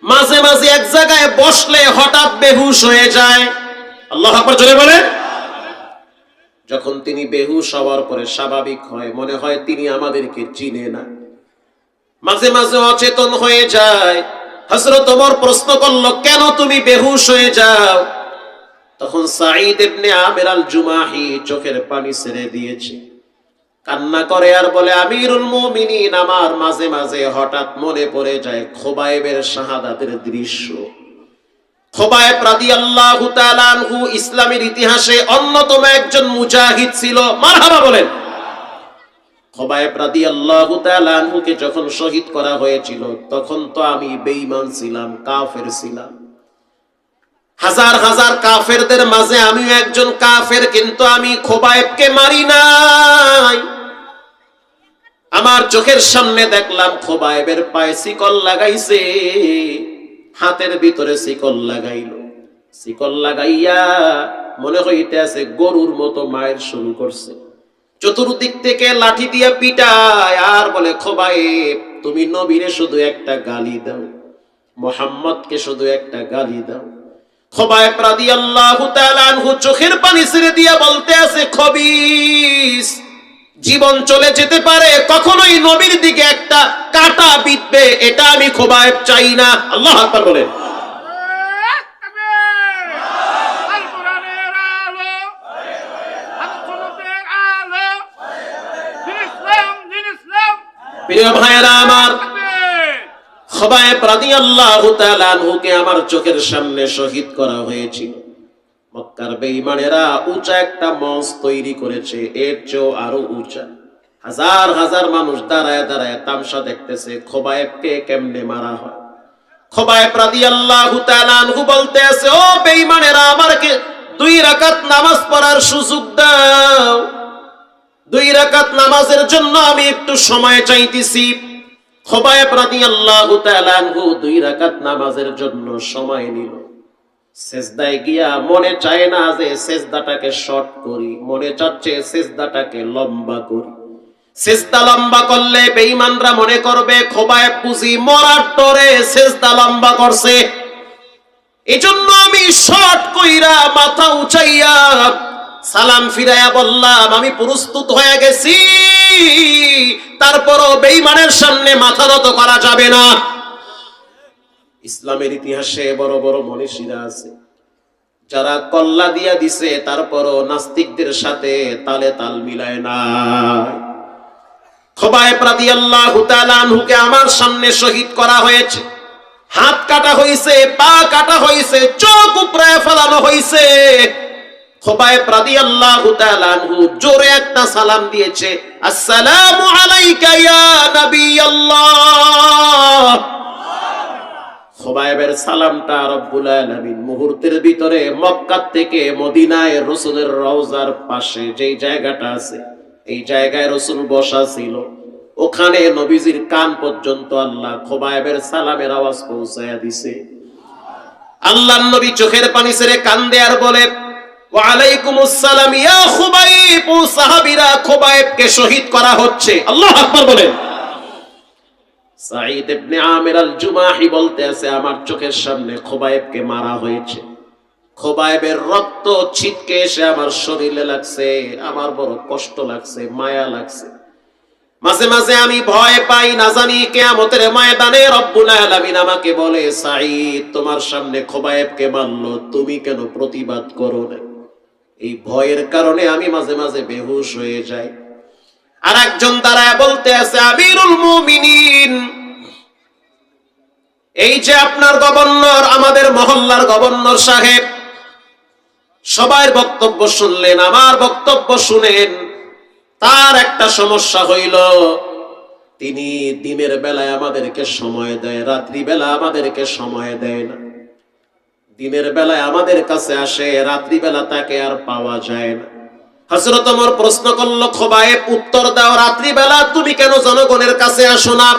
মাঝে মাঝে এক জায়গায় বসলে হঠাৎ বেহুশ হয়ে যায়। আল্লাহু আকবার জোরে বলেন। যখন তিনি বেহুশ হওয়ার পরে স্বাভাবিক হয়, মনে হয় তিনি আমাদেরকে চিনে না, মাঝে মাঝে অচেতন হয়ে যায়। হযরত ওমর প্রশ্ন করল, কেন তুমি বেহুশ হয়ে যাও? তখন সাঈদ ইবনে আমির আল জুমাহি চোখের পানি ছেড়ে দিয়েছে, কান্না করে আর বলে, আমিরুল মুমিনিন, আমার মাঝে মাঝে হঠাৎ মনে পড়ে যায় খোবায়েবের শাহাদাতের দৃশ্য। খোবায়েব রাদিয়াল্লাহু তাআলা আনহু ইসলামের ইতিহাসে অন্যতম একজন মুজাহিদ ছিল। মারহাবা বলেন। খোবায়েব রাদিয়াল্লাহু তাআলা আনহুকে যখন শহীদ করা হয়েছিল, তখন তো আমি বেঈমান ছিলাম, কাফের ছিলাম। হাজার হাজার কাফেরদের মাঝে আমিও একজন কাফের, কিন্তু আমি খোবায়েবকে মারি নাই। আমার চোখের সামনে দেখলাম খোবায়েবের পায়ে শিকল লাগাইছে, হাতের ভিতরে শিকল লাগাইল। শিকল লাগাইয়া মনে হইতে আছে গরুর মতো মায়ের শুরু করছে। চতুর্দিক থেকে লাঠি দিয়া পিটায় আর বলে, খোবায়েব তুমি নবীরে শুধু একটা গালি দাও, মুহাম্মদকে শুধু একটা গালি দাও। খোবায়েব রাদিয়াল্লাহু তাআলা আনহু চোখের পানি ছেড়ে দিয়া বলতে আছে, খবিস, জীবন চলে যেতে পারে, কখনোই নবীর দিকে একটা কাঁটা বিঁধবে এটা আমি খোবায়েব চাই না। আল্লাহু আকবার বলেন। প্রিয় ভাইয়েরা আমার, খোবায়েব রাদিয়াল্লাহু তাআলা আনহুকে আমার চোখের সামনে শহীদ করা হয়েছিল। মক্কার বেঈমানেরা উঁচা একটা মঞ্চ তৈরি করেছে, এর চেয়েও আরো উঁচা। হাজার হাজার মানুষ দাঁড়ায় দাঁড়ায় তামসা দেখতেছে খোবায়েবকে কেমনে মারা হয়। খোবায়েব রাদিয়াল্লাহু তাআলা আনহু বলতে আছে, ও বেঈমানেরা, আমাকে 2 রাকাত নামাজ পড়ার সুযোগ দাও, 2 রাকাত নামাজের জন্য আমি একটু সময় চাইতেছি। খোবায়েব রাদিয়াল্লাহু তাআলা আনহু 2 রাকাত নামাজের জন্য সময় নিল। সেজদায় গিয়া মনে চায় না যে সেজদাটাকে শর্ট করি, মনে চাচ্ছে সেজদাটাকে লম্বা করি। সেজদা লম্বা করলে বেঈমানরা মনে করবে খোবায়েব বুঝি মরার ডরে সেজদা লম্বা করছে, এজন্য আমি শর্ট কইরা মাথা উঠাইয়া সালাম ফিরাইয়া বললাম আমি প্রস্তুত হয়ে গেছি। তারপরও বেঈমানের সামনে মাথা নত করা যাবে না। ইসলামের ইতিহাসে বড় বড় মনীষীরা আছে যারা কল্লা দিয়া দিছে, তারপরও নাস্তিকদের সাথে তালে তাল মিলায় না। খোবায়েব রাদিয়াল্লাহু তাআলা আনহুকে আমার সামনে শহীদ করা হয়েছে। হাত কাটা হয়েছে, পা কাটা হয়েছে, চোখ উপড়ে ফেলানো হয়েছে। খোবায়েব রাদিয়াল্লাহু তাআলা আনহু জোরে একটা সালাম দিয়েছে, আসসালামু আলাইকা ইয়া নবিয়াল্লাহ। খোবায়েবের সালামটা রব্বুল আলামিন মুহূর্তের ভিতরে মক্কা থেকে মদিনায় রাসূলের রওজার পাশে যেই জায়গাটা আছে, এই জায়গায় রাসূল বসা ছিল, ওখানে নবীজির কান পর্যন্ত আল্লাহ খোবায়েবের সালামের আওয়াজ পৌঁছায়া দিছে। আল্লাহর নবী চোখের পানি ছেড়ে কান্দে আর বলে, ওয়া আলাইকুমুস সালাম ইয়া খোবায়েব। ও সাহাবীরা, খোবায়েবকে শহীদ করা হচ্ছে। আল্লাহু আকবার বলেন। সাঈদ ইবনে আমির আল জুমাহি বলতে আছে, আমার চোখের সামনে খোবায়েবকে মারা হয়েছে। খোবায়েবের রক্ত ছিটকে এসে আমার শরীরে লাগছে, আমার বড় কষ্ট লাগছে, মায়া লাগছে। মাঝে মাঝে আমি ভয় পাই, না জানি কিয়ামতের ময়দানে রব্বুল আলামিন আমাকে বলে, সাঈদ তোমার সামনে খোবায়েবকে মারলো, তুমি কেন প্রতিবাদ করো না? এই ভয়ের কারণে আমি মাঝে মাঝে বেহুশ হয়ে যাই। আর একজন দাঁড়ায় বলতে আছে, আমিরুল মুমিনিন, এই যে আপনার গভর্নর, আমাদের মহল্লার গভর্নর সাহেব, সবার বক্তব্য শুনলেন, আমার বক্তব্য শুনেন। তার একটা সমস্যা হইল, তিনি দিনের বেলায় আমাদেরকে সময় দেয়, রাত্রি বেলা আমাদেরকে সময় দেয় না। দিনের বেলায় আমাদের কাছে আসে, রাত্রি বেলা তাকে আর পাওয়া যায় না। হযরত ওমর প্রশ্ন করল, খোবায়েব উত্তর দাও, রাত্রি বেলা তুমি কেন জনগণের কাছে আসো না?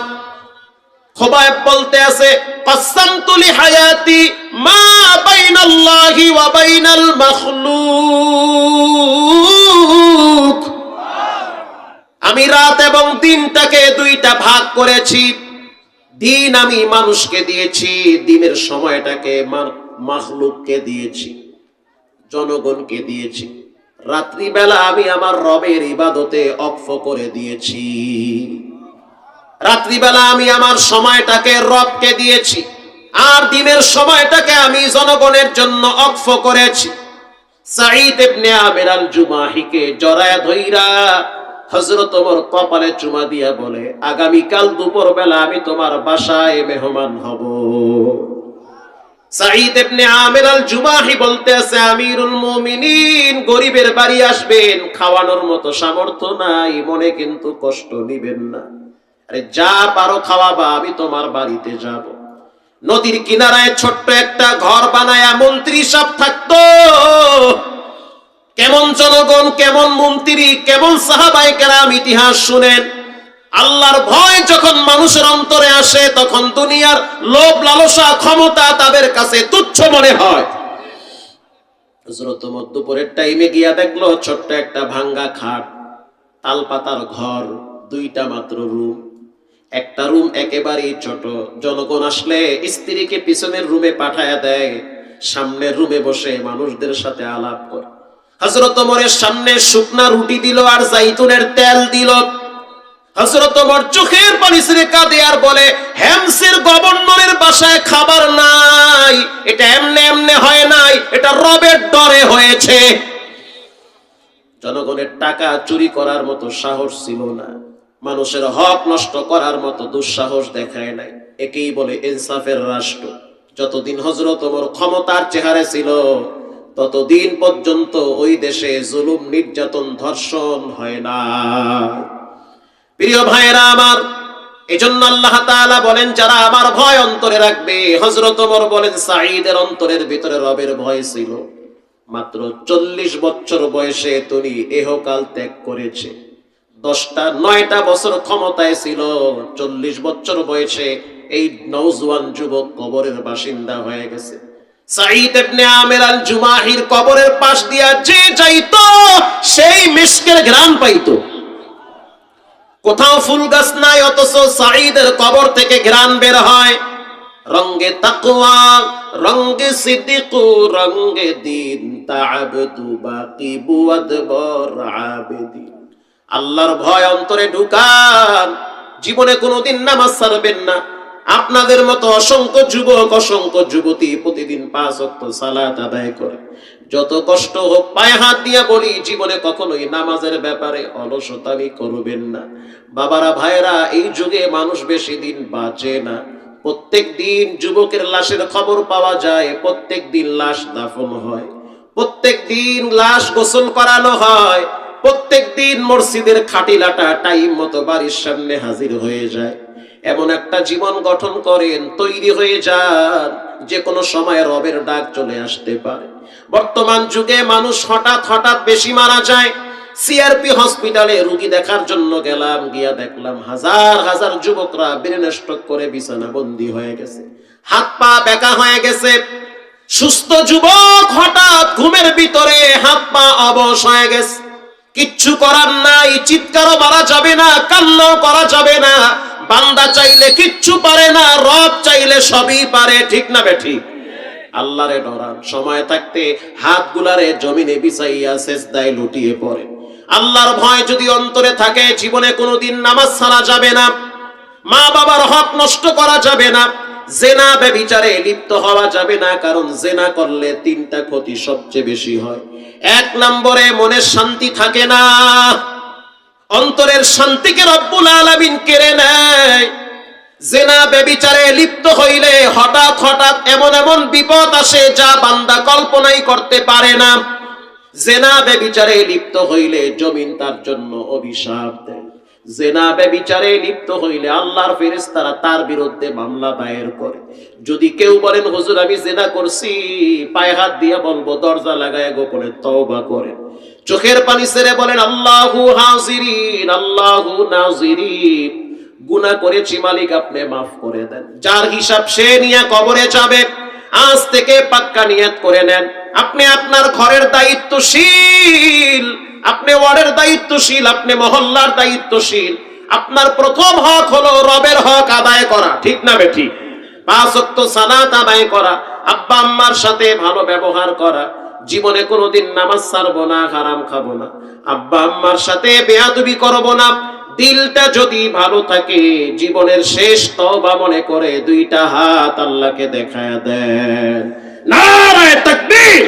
খোবায়েব বলতে আছে, কাসামতু লি হায়াতি মা বাইনাল্লাহি ওয়া বাইনাল মাখলুক। আমি রাত এবং দিনটাকে 2টা ভাগ করেছি। দিন আমি মানুষকে দিয়েছি, দিনের সময়টাকে মাখলুককে দিয়েছি, জনগণকে দিয়েছি। রাত্রিবেলা আমি আমার রবের ইবাদতে অক্ফ করে দিয়েছি। রাত্রিবেলা আমি আমার সময়টাকে রবকে দিয়েছি, আর দিনের সময়টাকে আমি জনগণের জন্য অক্ফ করেছি। সাঈদ ইবনে আমির আল জুমাহিকে জড়ায়া ধইরা হযরত ওমর কপালে চুমা দিয়া বলে, আগামীকাল দুপুর বেলা আমি তোমার বাসায় মেহমান হব। সাঈদ ইবনে আমির আল জুমাহি বলতে আছে, আমিরুল মুমিনিন, গরিবের বাড়ি আসবেন, খাওয়ানোর মতো সামর্থ্য নাই, মনে কিন্তু কষ্ট নিবেন না। আরে যা পারো খাওয়াবা, আমি তোমার বাড়িতে যাব। নদীর কিনারায় ছোট্ট একটা ঘর বানায়া মন্ত্রী সব থাকতো। কেমন জনগণ, কেমন মন্ত্রী, কেমন সাহাবায়ে কেরাম, ইতিহাস শুনেন। আল্লাহর ভয় যখন মানুষের অন্তরে আসে, তখন দুনিয়ার লোভ লালসা ক্ষমতা তাদের কাছে তুচ্ছ মনে হয়। হযরত ওমর দুপুরের টাইমে গিয়া দেখলো ছোট্ট একটা ভাঙ্গা খাট, তালপাতার ঘর, দুইটা মাত্র রুম। একটা রুম একেবারেই ছোট। জনগণ আসলে স্ত্রীকে পিছনের রুমে পাঠায়া দেয়, সামনের রুমে বসে মানুষদের সাথে আলাপ করে। হযরত ওমরের সামনে শুকনা রুটি দিল আর জাইতুনের তেল দিল। হযরত ওমর চোখের পানি ছেড়ে কাঁদে আর বলে, হেমসের গভর্নরের বাসায় খাবার নাই, এটা এমনে এমনে হয় নাই, এটা রবের ডরে হয়েছে। জনগণের টাকা চুরি করার মতো সাহস ছিল না, মানুষের হক নষ্ট করার মতো দুঃসাহস দেখায় নাই। একেই বলে ইনসাফের রাষ্ট্র। যতদিন হযরত ওমর ক্ষমতার চেহারা ছিল ততদিন পর্যন্ত ওই দেশে জুলুম, নির্যাতন, ধর্ষণ হয় না। প্রিয় ভাইরা আমার, এজন্য আল্লাহ তাআলা বলেন, যারা আমার ভয় অন্তরে রাখবে। হযরত ওমর বলেন, সাঈদের অন্তরের ভিতরে রবের ভয় ছিল। মাত্র 40 বছর বয়সে তিনি এহকাল ত্যাগ করেছে। 9টা বছর ক্ষমতায় ছিল, 40 বছর বয়সে এই নওজোয়ান যুবক কবরের বাসিন্দা হয়ে গেছে। সাঈদ ইবনে আমির আল জুমাহির কবরের পাশ দিয়া যে যাইতো সেই মিশকের ঘ্রাণ পাইতো। কোথাও ফুল গাছ নাই, অথচ সাঈদের কবর থেকে ঘ্রাণ বের হয়। রঙ্গে তাকওয়া, রঙ্গে সিদ্দিক, রঙ্গে দ্বীন, তা'আবদু বাকি বুয়াদবর আবেদিন। আল্লাহর ভয় অন্তরে ঢুকান, জীবনে কোনোদিন নামাজ ছাড়বেন না। আপনাদের মতো অসংখ্য যুবক, অসংখ্য যুবতী প্রতিদিন 5 ওয়াক্ত সালাত আদায় করে। যত কষ্ট হোক পায়ে হাত দিয়ে বলি, জীবনে কখনোই নামাজের ব্যাপারে অলসতামি করবেন না। বাবারা, ভাইরা, এই যুগে মানুষ বেশি দিন বাঁচে না। প্রত্যেক দিন যুবকের লাশের খবর পাওয়া যায়, প্রত্যেক দিন লাশ দাফন হয়, প্রত্যেক দিন লাশ গোসল করানো হয়, প্রত্যেক দিন মসজিদের খাটিলাটা টাইম মতো বাড়ির সামনে হাজির হয়ে যায়। এমন একটা জীবন গঠন করেন, তৈরি হয়ে যান, যে কোনো সময় রবের ডাক চলে আসতে পারে। বর্তমান যুগে মানুষ হঠাৎ হঠাৎ বেশি মারা যায়। সিআরপি হসপিটালে রোগী দেখার জন্য গেলাম, গিয়া দেখলাম হাজার হাজার যুবকরা ব্রেন স্ট্রোক করে বিছানা বন্দী হয়ে গেছে, হাত পা বেঁকা হয়ে গেছে। সুস্থ যুবক হঠাৎ ঘুমের ভিতরে হাত পা অবশ হয়ে গেছে। কিচ্ছু করার নাই, চিৎকারও মারা যাবে না, কান্নাও করা যাবে না। বান্দা চাইলে কিচ্ছু পারে না, রব চাইলে সবই পারে। ঠিক না বেঠিক? আল্লাহরে ডরান, সময় থাকতে হাতগুলারে জমিনে বিছাইয়া সেজদায় লুটিয়ে পড়ে। আল্লাহর ভয় যদি অন্তরে থাকে, জীবনে কোনোদিন নামাজ ছাড়া যাবে না, মা বাবার হক নষ্ট করা যাবে না, জেনা ব্যভিচারে লিপ্ত হওয়া যাবে না। কারণ জেনা করলে 3টা ক্ষতি সবচেয়ে বেশি হয়। 1 নম্বরে মনের শান্তি থাকে না, অন্তরের শান্তিকে রব্বুল আলামিন কেড়ে নেয়। জেনা ব্যভিচারে লিপ্ত হইলে হঠাৎ হঠাৎ এমন এমন বিপদ আসে যা বান্দা কল্পনাই করতে পারে না। জেনা ব্যভিচারে লিপ্ত হইলে জমিন তার জন্য অভিশাপ দেয়। জেনা ব্যভিচারে লিপ্ত হইলে আল্লাহর ফেরেশতারা তার বিরুদ্ধে মামলা দায়ের করে। যদি কেউ বলেন, হুজুর আমি জেনা করছি, পায়ে হাত দিয়ে বলবো, দরজা লাগায় গোপনে তওবা করেন। চোখের পানি ছেড়ে বলেন, আল্লাহু হাজিরিন, আল্লাহু নাজিরিন, গুনাহ করেছি মালিক আপনি মাফ করে দেন। যার হিসাব সে নিয়ে কবরে যাবে। আজ থেকে পাক্কা নিয়ত করে নেন, আপনি আপনার ঘরের দায়িত্বশীল, আপনি ওয়ার্ডের দায়িত্বশীল, আপনি মহল্লার দায়িত্বশীল। আপনার প্রথম হক হলো রবের হক আদায় করা। ঠিক না বেঠিক? 5 ওয়াক্ত সালাত আদায় করা, আব্বা আম্মার সাথে ভালো ব্যবহার করা। জীবনে কোনোদিন নামাজ ছাড়বো না, হারাম খাবো না, আব্বা আম্মার সাথে বেয়াদবি করবো না। দিলটা যদি ভালো থাকে, জীবনের শেষ তওবা মনে করে 2টা হাত আল্লাহকে দেখায়া দেন। নারায়ে তাকবীর!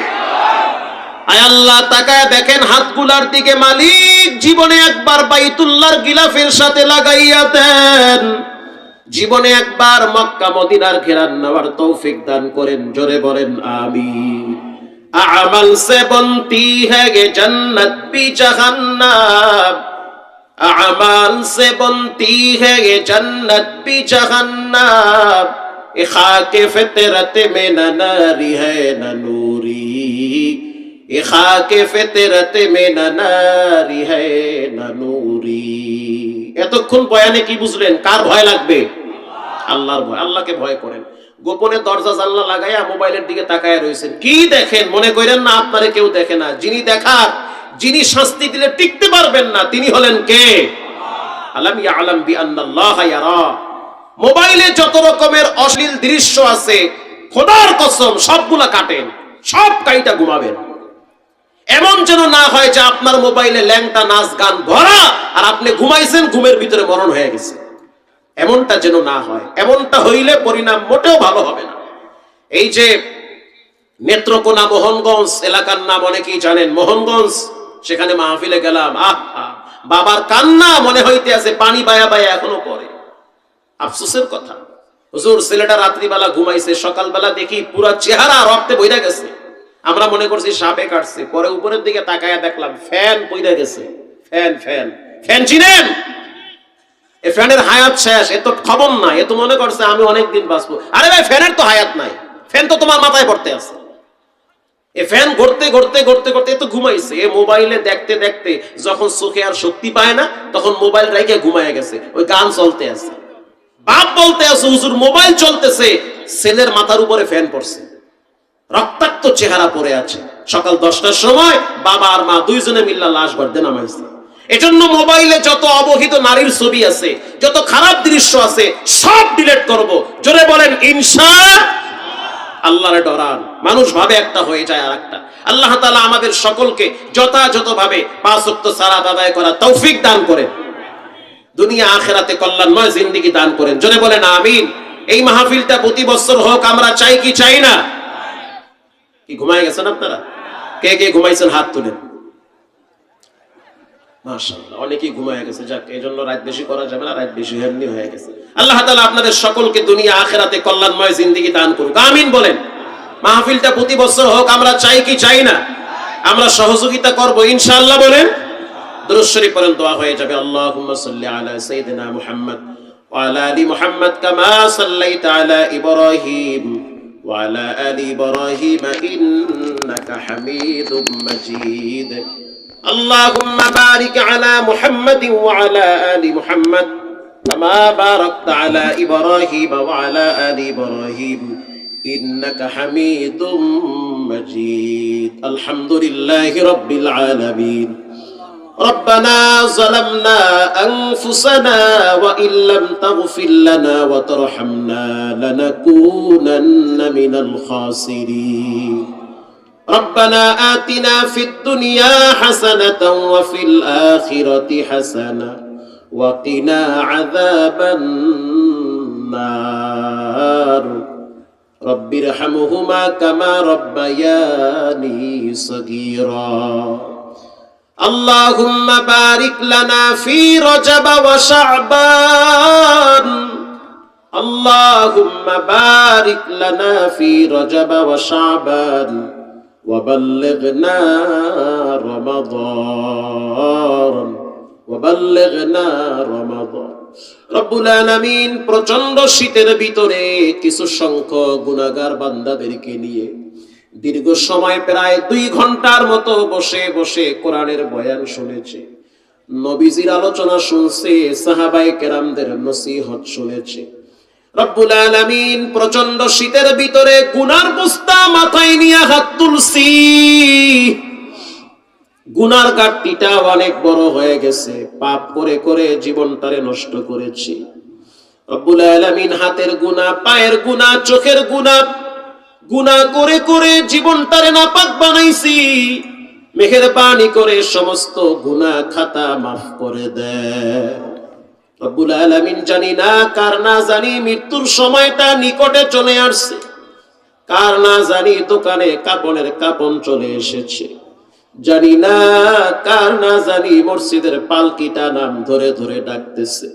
আয় আল্লাহ, তাকায় দেখেন হাতগুলার দিকে। মালিক, জীবনে একবার বাইতুল্লাহর গিলাফের সাথে লাগাইয়া দেন। জীবনে একবার মক্কা মদিনার ঘেরান নেওয়ার তৌফিক দান করেন। জোরে বলেন আমিন। আমল সে বনতি है ये जन्नत भी जहन्नम, अमाल से बनती है ये जन्नत भी जहन्नम, ये खाके फितरत में न नारी है न नूरी, ये खाके फितरत में न नारी है न नूरी। এতক্ষণ বয়ানে কি বুঝলেন? কার ভয় লাগবে? আল্লাহর ভয়, আল্লাহকে ভয় করেন। গোপনে দরজা জানলা লাগাইয়া মোবাইলের দিকে তাকায় রয়েছেন, কি দেখেন? মনে করেন না আপনারে কেউ দেখে না। যিনি দেখার, যিনি শাস্তি দিলে টিকতে পারবেন না, তিনি হলেন কে? আলাম ইয়ালাম বিআন্নাল্লাহা ইয়ারা। মোবাইলে যত রকমের অশ্লীল দৃশ্য আছে, খোদার কসম সবগুলা কাটেন, সব কাইটা ঘুমাবেন। এমন যেন না হয় যে আপনার মোবাইলে ল্যাংটা নাচ গান ভরা আর আপনি ঘুমাইছেন, ঘুমের ভিতরে মরণ হয়ে গেছে। এমনটা যেন না হয়। এমনটা হইলে পরিণাম মোটেও ভালো হবে না। এই যে নেত্রকোনা মোহনগঞ্জ এলাকার নাম অনেকেই জানেন, মোহনগঞ্জ, সেখানে মাহফিলে গেলাম, বাবার কান্না মনে হইতে আছে, পানি বায়া বায়া এখনো পড়ে। আফসোসের কথা, হুজুর ছেলেটা রাত্রিবেলা ঘুমাইছে, সকালবেলা দেখি পুরো চেহারা রক্তে বইরা গেছে। আমরা মনে করছি সাপে কাটছে, পরে উপরের দিকে তাকায়া দেখলাম ফ্যান বইরা গেছে। ফ্যান ফ্যান ফ্যান চিনেন? এই ফ্যানের হায়াত শেষ, এ তো খবর নাই, এ তো মনে করছে আমি অনেকদিন বাঁচবো। আরে ভাই, ফ্যানের তো হায়াত নাই, ফ্যান তো তোমার মাথায় পড়তে আছে। এ ফ্যান ঘুরতে ঘুরতে ঘুরতে ঘুরতে এ তো ঘুমাইছে। এ মোবাইলে দেখতে দেখতে যখন চোখে আর শক্তি পায় না, তখন মোবাইল রেখে ঘুমায় গেছে। ওই গান চলতে আছে, বাপ বলতে আছে হুজুর মোবাইল চলতেছে, ছেলের মাথার উপরে ফ্যান পড়ছে, রক্তাক্ত চেহারা পড়ে আছে। সকাল 10টার সময় বাবা আর মা দুইজনে মিল্লা লাশ গর্দে নামাইছে। এজন্য মোবাইলে যত অবহিত নারীর ছবি আছে, যত খারাপ দৃশ্য আছে, সব ডিলিট করব। জোরে বলেন ইনশাআল্লাহ। আল্লাহরে ডরান। মানুষ ভাবে একটা হয়ে যায় আর একটা। আল্লাহ তাআলা আমাদের সকলকে যথাযথভাবে 5 ওয়াক্ত সালাত আদায় করার তৌফিক দান করেন, দুনিয়া আখিরাতে কল্যাণময় জিন্দেগি দান করেন। জোরে বলেন আমিন। এই মাহফিলটা প্রতি বছর হোক, আমরা চাই কি চাই না? কি ঘুমায় গেছেন আপনারা? কে কে ঘুমাইছেন হাত তুলেন। মাশাআল্লাহ, অনেকেই ঘুমায় গেছে। যাক, এজন্য রাত বেশি করা যাবে না, রাত বেশি এমনি হয়ে গেছে। আল্লাহ তাআলা আপনাদের সকলকে দুনিয়া আখিরাতে কল্যাণময় জিন্দেগি দান করুক, আমিন বলেন। মাহফিলটা প্রতি বছর হোক, আমরা চাই কি চাই না? আমরা সহযোগিতা করব ইনশাআল্লাহ বলেন। দুরূদ শরীফ পড়েন, দোয়া হয়ে যাবে। আল্লাহুম্মা সাল্লি আলা সাইয়্যিদিনা মুহাম্মদ ওয়া আলা আলি মুহাম্মদ কামা সাল্লাইতা আলা ইব্রাহিম ওয়া আলা আলি ইব্রাহিম ইন্নাকা হামিদুম মাজিদ। আল্লাহুম্মা বারিক আলা মুহাম্মাদিন ওয়া আলা আলি মুহাম্মদ কামা বারাকতা আলা ইব্রাহিম ওয়া আলা আলি ইব্রাহিম ইন্নাকা হামিদুম মাজিদ। আলহামদুলিল্লাহি রাব্বিল আলামিন। ربنا ظلمنا أنفسنا وإن لم تغفر لنا وترحمنا لنكونن من الخاسرين ربنا آتنا في الدنيا حسنة وفي الآخرة حسنة وقنا عذاب النار رب ارحمهما كما ربياني صغيرا اللهم بارك لنا في رجب وشعبان اللهم بارك لنا في رجب وشعبان وبلغنا رمضان রব্বুল আলামিন প্রচন্ড শীতের ভিতরে কিছু সংখ্যক গুনাহগার বান্দাদেরকে নিয়ে দীর্ঘ সময় প্রায় 2 ঘন্টার মতো বসে বসে কোরআনের বয়ান শুনেছে, নবীজির আলোচনা শুনছে, সাহাবায়ে কেরামদের নসিহত শুনেছে। রব্বুল আলামিন প্রচন্ড শীতের ভিতরে গুনার বস্তা মাথায় নিয়ে হাত তুলছি। গুনার গাট্টিটা অনেক বড় হয়ে গেছে, পাপ করে করে জীবনটারে নষ্ট করেছি। রব্বুল আলামিন হাতের গুনাহ, পায়ের গুনাহ, চোখের গুনাহ, গুনাহ করে করে জীবনটারে নাপাক বানাইছি। মেহেরবানি করে সমস্ত গুনাহ খাতা মাফ করে দেয়। রব্বুল আলামিন জানি না কার না জানি মৃত্যুর সময়টা নিকটে চলে আসছে, কার না জানি দোকানে কাপনের কাপন চলে এসেছে, জানি না কার না জানি মসজিদের পালকিটা নাম ধরে ধরে ডাকতেছে।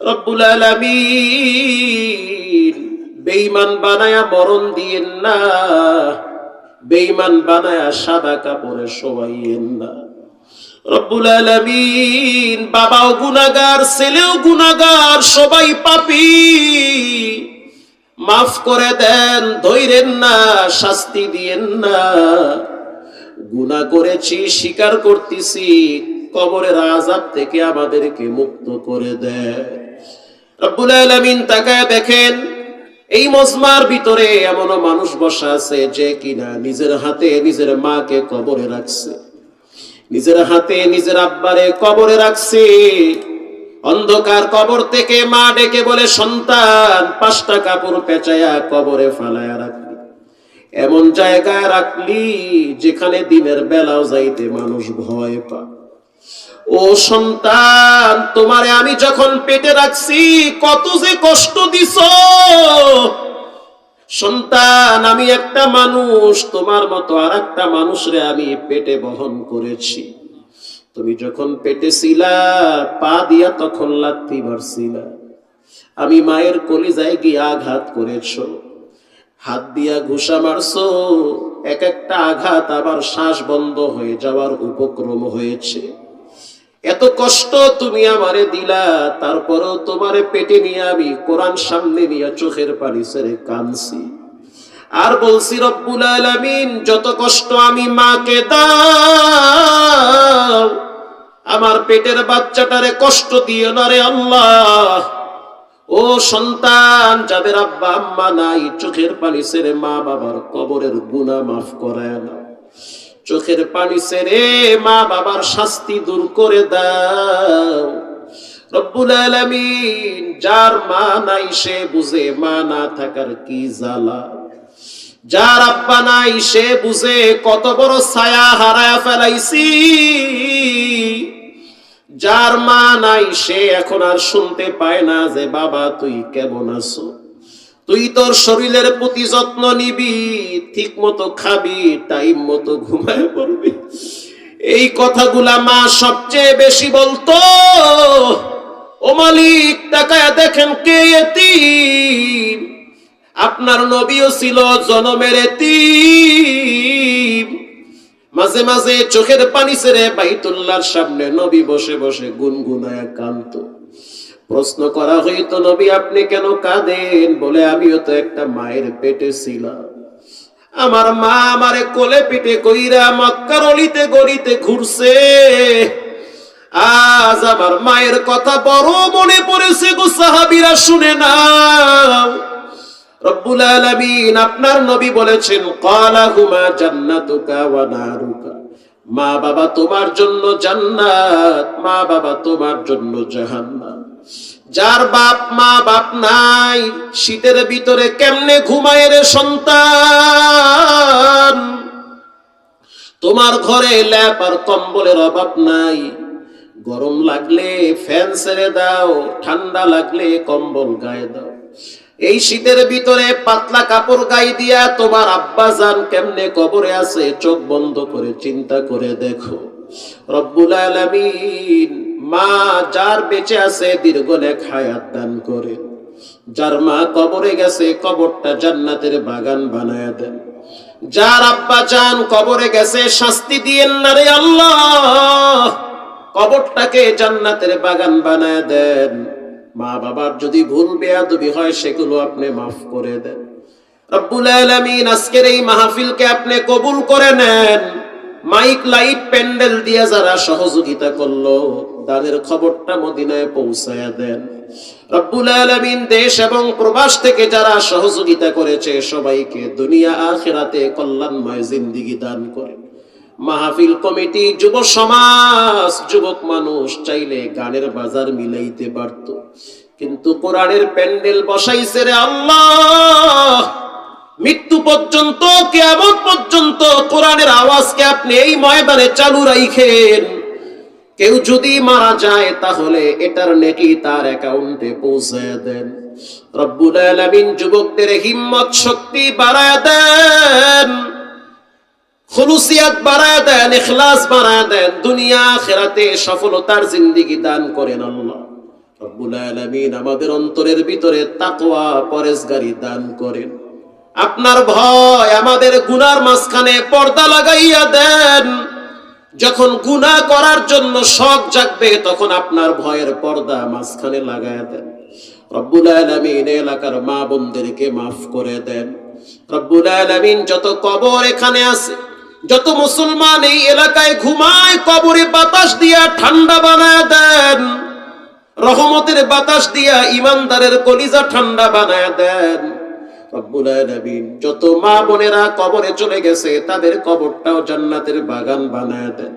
রব্বুল আলামিন বেঈমান বানায়া মরণ দিয়েন না, বেঈমান বানায়া সাদা কাপড়ে শোয়াইয়েন না। রব্বুল আলামিন বাবাও গুনাহগার, ছেলেও গুনাহগার, সবাই পাপী, মাফ করে দেন, ধইরেন না, শাস্তি দিয়েন না। গুনাহ করেছি, স্বীকার করতেছি, কবরের আযাব থেকে আমাদেরকে মুক্ত করে দেন। রব্বুল আলামিন তাকায় দেখেন এই মজমার ভিতরে এমন মানুষ বসা আছে যে কিনা নিজের হাতে নিজের মাকে কবরে রাখছে, নিজের হাতে নিজের আব্বারে কবরে রাখছে। অন্ধকার কবর থেকে মা ডেকে বলে, সন্তান 5টা কাপড় পেঁচায়া কবরে ফালায়া রাখলি, এমন জায়গায় রাখলি যেখানে দিনের বেলাও যাইতে মানুষ ভয় পায়। ও সন্তান, তোমারে আমি যখন পেটে রাখছি কত যে কষ্ট দিছ। সন্তান, আমি একটা মানুষ, তোমার মতো আর একটা মানুষরে আমি পেটে বহন করেছি। তুমি যখন পেটে ছিলা পা দিয়া তখন লাথি মারছিলা, আমি মায়ের কলিজায় গিয়ে আঘাত করেছো, হাত দিয়া ঘুষা মারছো, এক একটা আঘাত আবার শ্বাস বন্ধ হয়ে যাওয়ার উপক্রম হয়েছে। এত কষ্ট তুমি আমারে দিলা, তারপরেও তোমারে পেটে নিয়ে আমি কোরআন সামনে নিয়ে চোখের পানি ছেড়ে কাঁদছি আর বলছি, রব্বুল আলামিন যত কষ্ট আমি মাকে দাও, আমার পেটের বাচ্চাটারে কষ্ট দিও না রে আল্লাহ। ও সন্তান, যাদের আব্বা আম্মা নাই, চোখের পানি ছেড়ে মা বাবার কবরের গুনাহ মাফ করায় না, চোখের পানি ছেড়ে মা বাবার শাস্তি দূর করে দাও। রব্বুল আলামিন যার মা নাই সে বুঝে মা না থাকার কি জ্বালা, যার আব্বা নাই সে বুঝে কত বড় ছায়া হারায়া ফেলাইছি, যার মা নাই সে এখন আর শুনতে পায় না যে বাবা তুই কেমন আছো, তুই তোর শরীরের প্রতি যত্ন নিবি, ঠিক মতো খাবি, টাইম মতো ঘুমায় পড়বি। এই কথাগুলা মা সবচেয়ে বেশি বলতো। ও মালিক, তাকায়া দেখেন কে এতিম। আপনার নবীও ছিল জনমের এতিম। মাঝে মাঝে চোখের পানি ছেড়ে বাইতুল্লাহর সামনে নবী বসে বসে গুনগুনায়া কাঁদতো। প্রশ্ন করা হইতো, নবী আপনি কেন কাঁদেন? বলে, আমিও তো একটা মায়ের পেটে ছিলাম, আমার মা আমারে কোলে পিঠে কইরা মক্কার অলিতে গলিতে ঘুরছে, আজ আমার মায়ের কথা বড় মনে পড়েছে গো সাহাবীরা, শুনে নাও। রব্বুল আলামিন আপনার নবী বলেছেন, ক্বালাহুমা জান্নাতুকা ওয়া নারুকা, মা বাবা তোমার জন্য জান্নাত, মা বাবা তোমার জন্য জাহান্নাম। যার বাপ মা বাপ নাই, শীতের ভিতরে কেমনে ঘুমায় রে সন্তান? তোমার ঘরে ল্যাপ আর কম্বলের অভাব নাই, গরম লাগলে ফ্যান ছেড়ে দাও, ঠান্ডা লাগলে কম্বল গায়ে দাও। এই শীতের ভিতরে পাতলা কাপড় গায়ে দিয়া তোমার আব্বা জান কেমনে কবরে আছে, চোখ বন্ধ করে চিন্তা করে দেখো। রব্বুল আলামিন মা যার বেঁচে আছে দীর্ঘ নেক হায়াত দান করে, যার মা কবরে গেছে কবরটা জান্নাতের বাগান বানায়া দেন, যার আব্বা জান কবরে গেছে শাস্তি দিয়েন না রে আল্লাহ, কবরটাকে জান্নাতের বাগান বানায়া দেন। মা বাবার যদি ভুল বেয়াদবি হয় সেগুলো আপনি মাফ করে দেন। রব্বুল আলামিন আজকের এই মাহফিলকে আপনি কবুল করে নেন। মাইক লাইট প্যান্ডেল দিয়ে যারা সহযোগিতা করলো তাদের খবরটা মদিনায় পৌঁছায়া দেন। রব্বুল আলামিন দেশ এবং প্রবাস থেকে যারা সহযোগিতা করেছে সবাইকে দুনিয়া আখিরাতে কল্যাণময় জিন্দেগি দান করেন। মাহফিল কমিটি, যুব সমাজ, যুবক মানুষ চাইলে গানের বাজার মিলাইতে পারত, কিন্তু কোরআনের প্যান্ডেল বসাইছে রে আল্লাহ। মৃত্যু পর্যন্ত, কিয়ামত পর্যন্ত কোরআনের আওয়াজকে আপনি এই ময়দানে চালু রাখেন। কেউ যদি মারা যায় তাহলে এটার নেকি তার অ্যাকাউন্টে পৌঁছায় দেন। রব্বুল আলামিন যুবকদের হিম্মত শক্তি বাড়ায় দেন, খুলুসিয়াত বাড়ায় দেন, ইখলাস বাড়ায় দেন, দুনিয়া আখিরাতে সফলতার জিন্দেগি দান করেন আল্লাহ। রব্বুল আলামিন আমাদের অন্তরের ভিতরে তাকওয়া পরেজগারি দান করেন। আপনার ভয় আমাদের গুনার মাঝখানে পর্দা লাগাইয়া দেন। যখন গুনাহ করার জন্য শখ জাগবে তখন আপনার ভয়ের পর্দা মাঝখানে লাগাইয়া দেন। রব্বুল আলামিন এলাকার মা বোনদেরকে মাফ করে দেন। রব্বুল আলামিন যত কবর এখানে আছে, যত মুসলমান এই এলাকায় ঘুমায়, কবরে বাতাস দিয়া ঠান্ডা বানায় দেন। রহমতের বাতাস দিয়া ইমানদারের কলিজা ঠান্ডা বানায় দেন রব্বুল আলামিন। যত মা বোনেরা কবরে চলে গেছে তাদের কবরটাও জান্নাতের বাগান বানায় দেন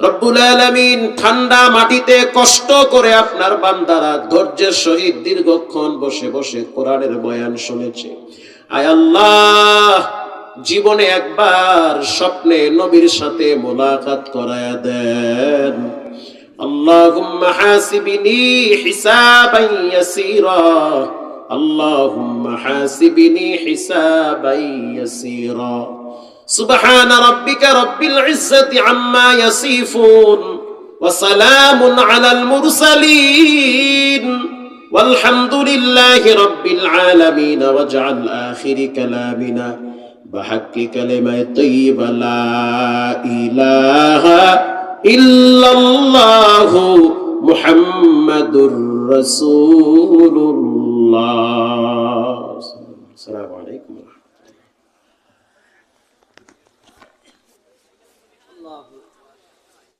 রব্বুল আলামিন। ঠান্ডা মাটিতে কষ্ট করে আপনার বান্দারা ধৈর্যের সহিত দীর্ঘক্ষণ বসে বসে কোরআনের বয়ান শুনেছে। আয় আল্লাহ, জীবনে একবার স্বপ্নে নবীর সাথে মোলাকাত করায়া দেন। আল্লাহুম্মা হাসিবনি হিসাবান ইয়াসীরা, আল্লাহুম্মা হাসিবনি হিসাবান ইয়াসীরা। সুবহানা রাব্বিকা রাব্বিল ইজ্জাতি আম্মা ইয়াসিফুন ওয়া সালামুন আলাল মুরসালিন ওয়ালহামদুলিল্লাহি রাব্বিল আলামিন। ওয়াজআল আখিরি কালামিনা বিহাক্কি কালিমাত তাইয়্যিবা লা ইলাহা ইল্লাল্লাহু মুহাম্মাদুর রাসূলুল্লাহ। আসসালামু আলাইকুম।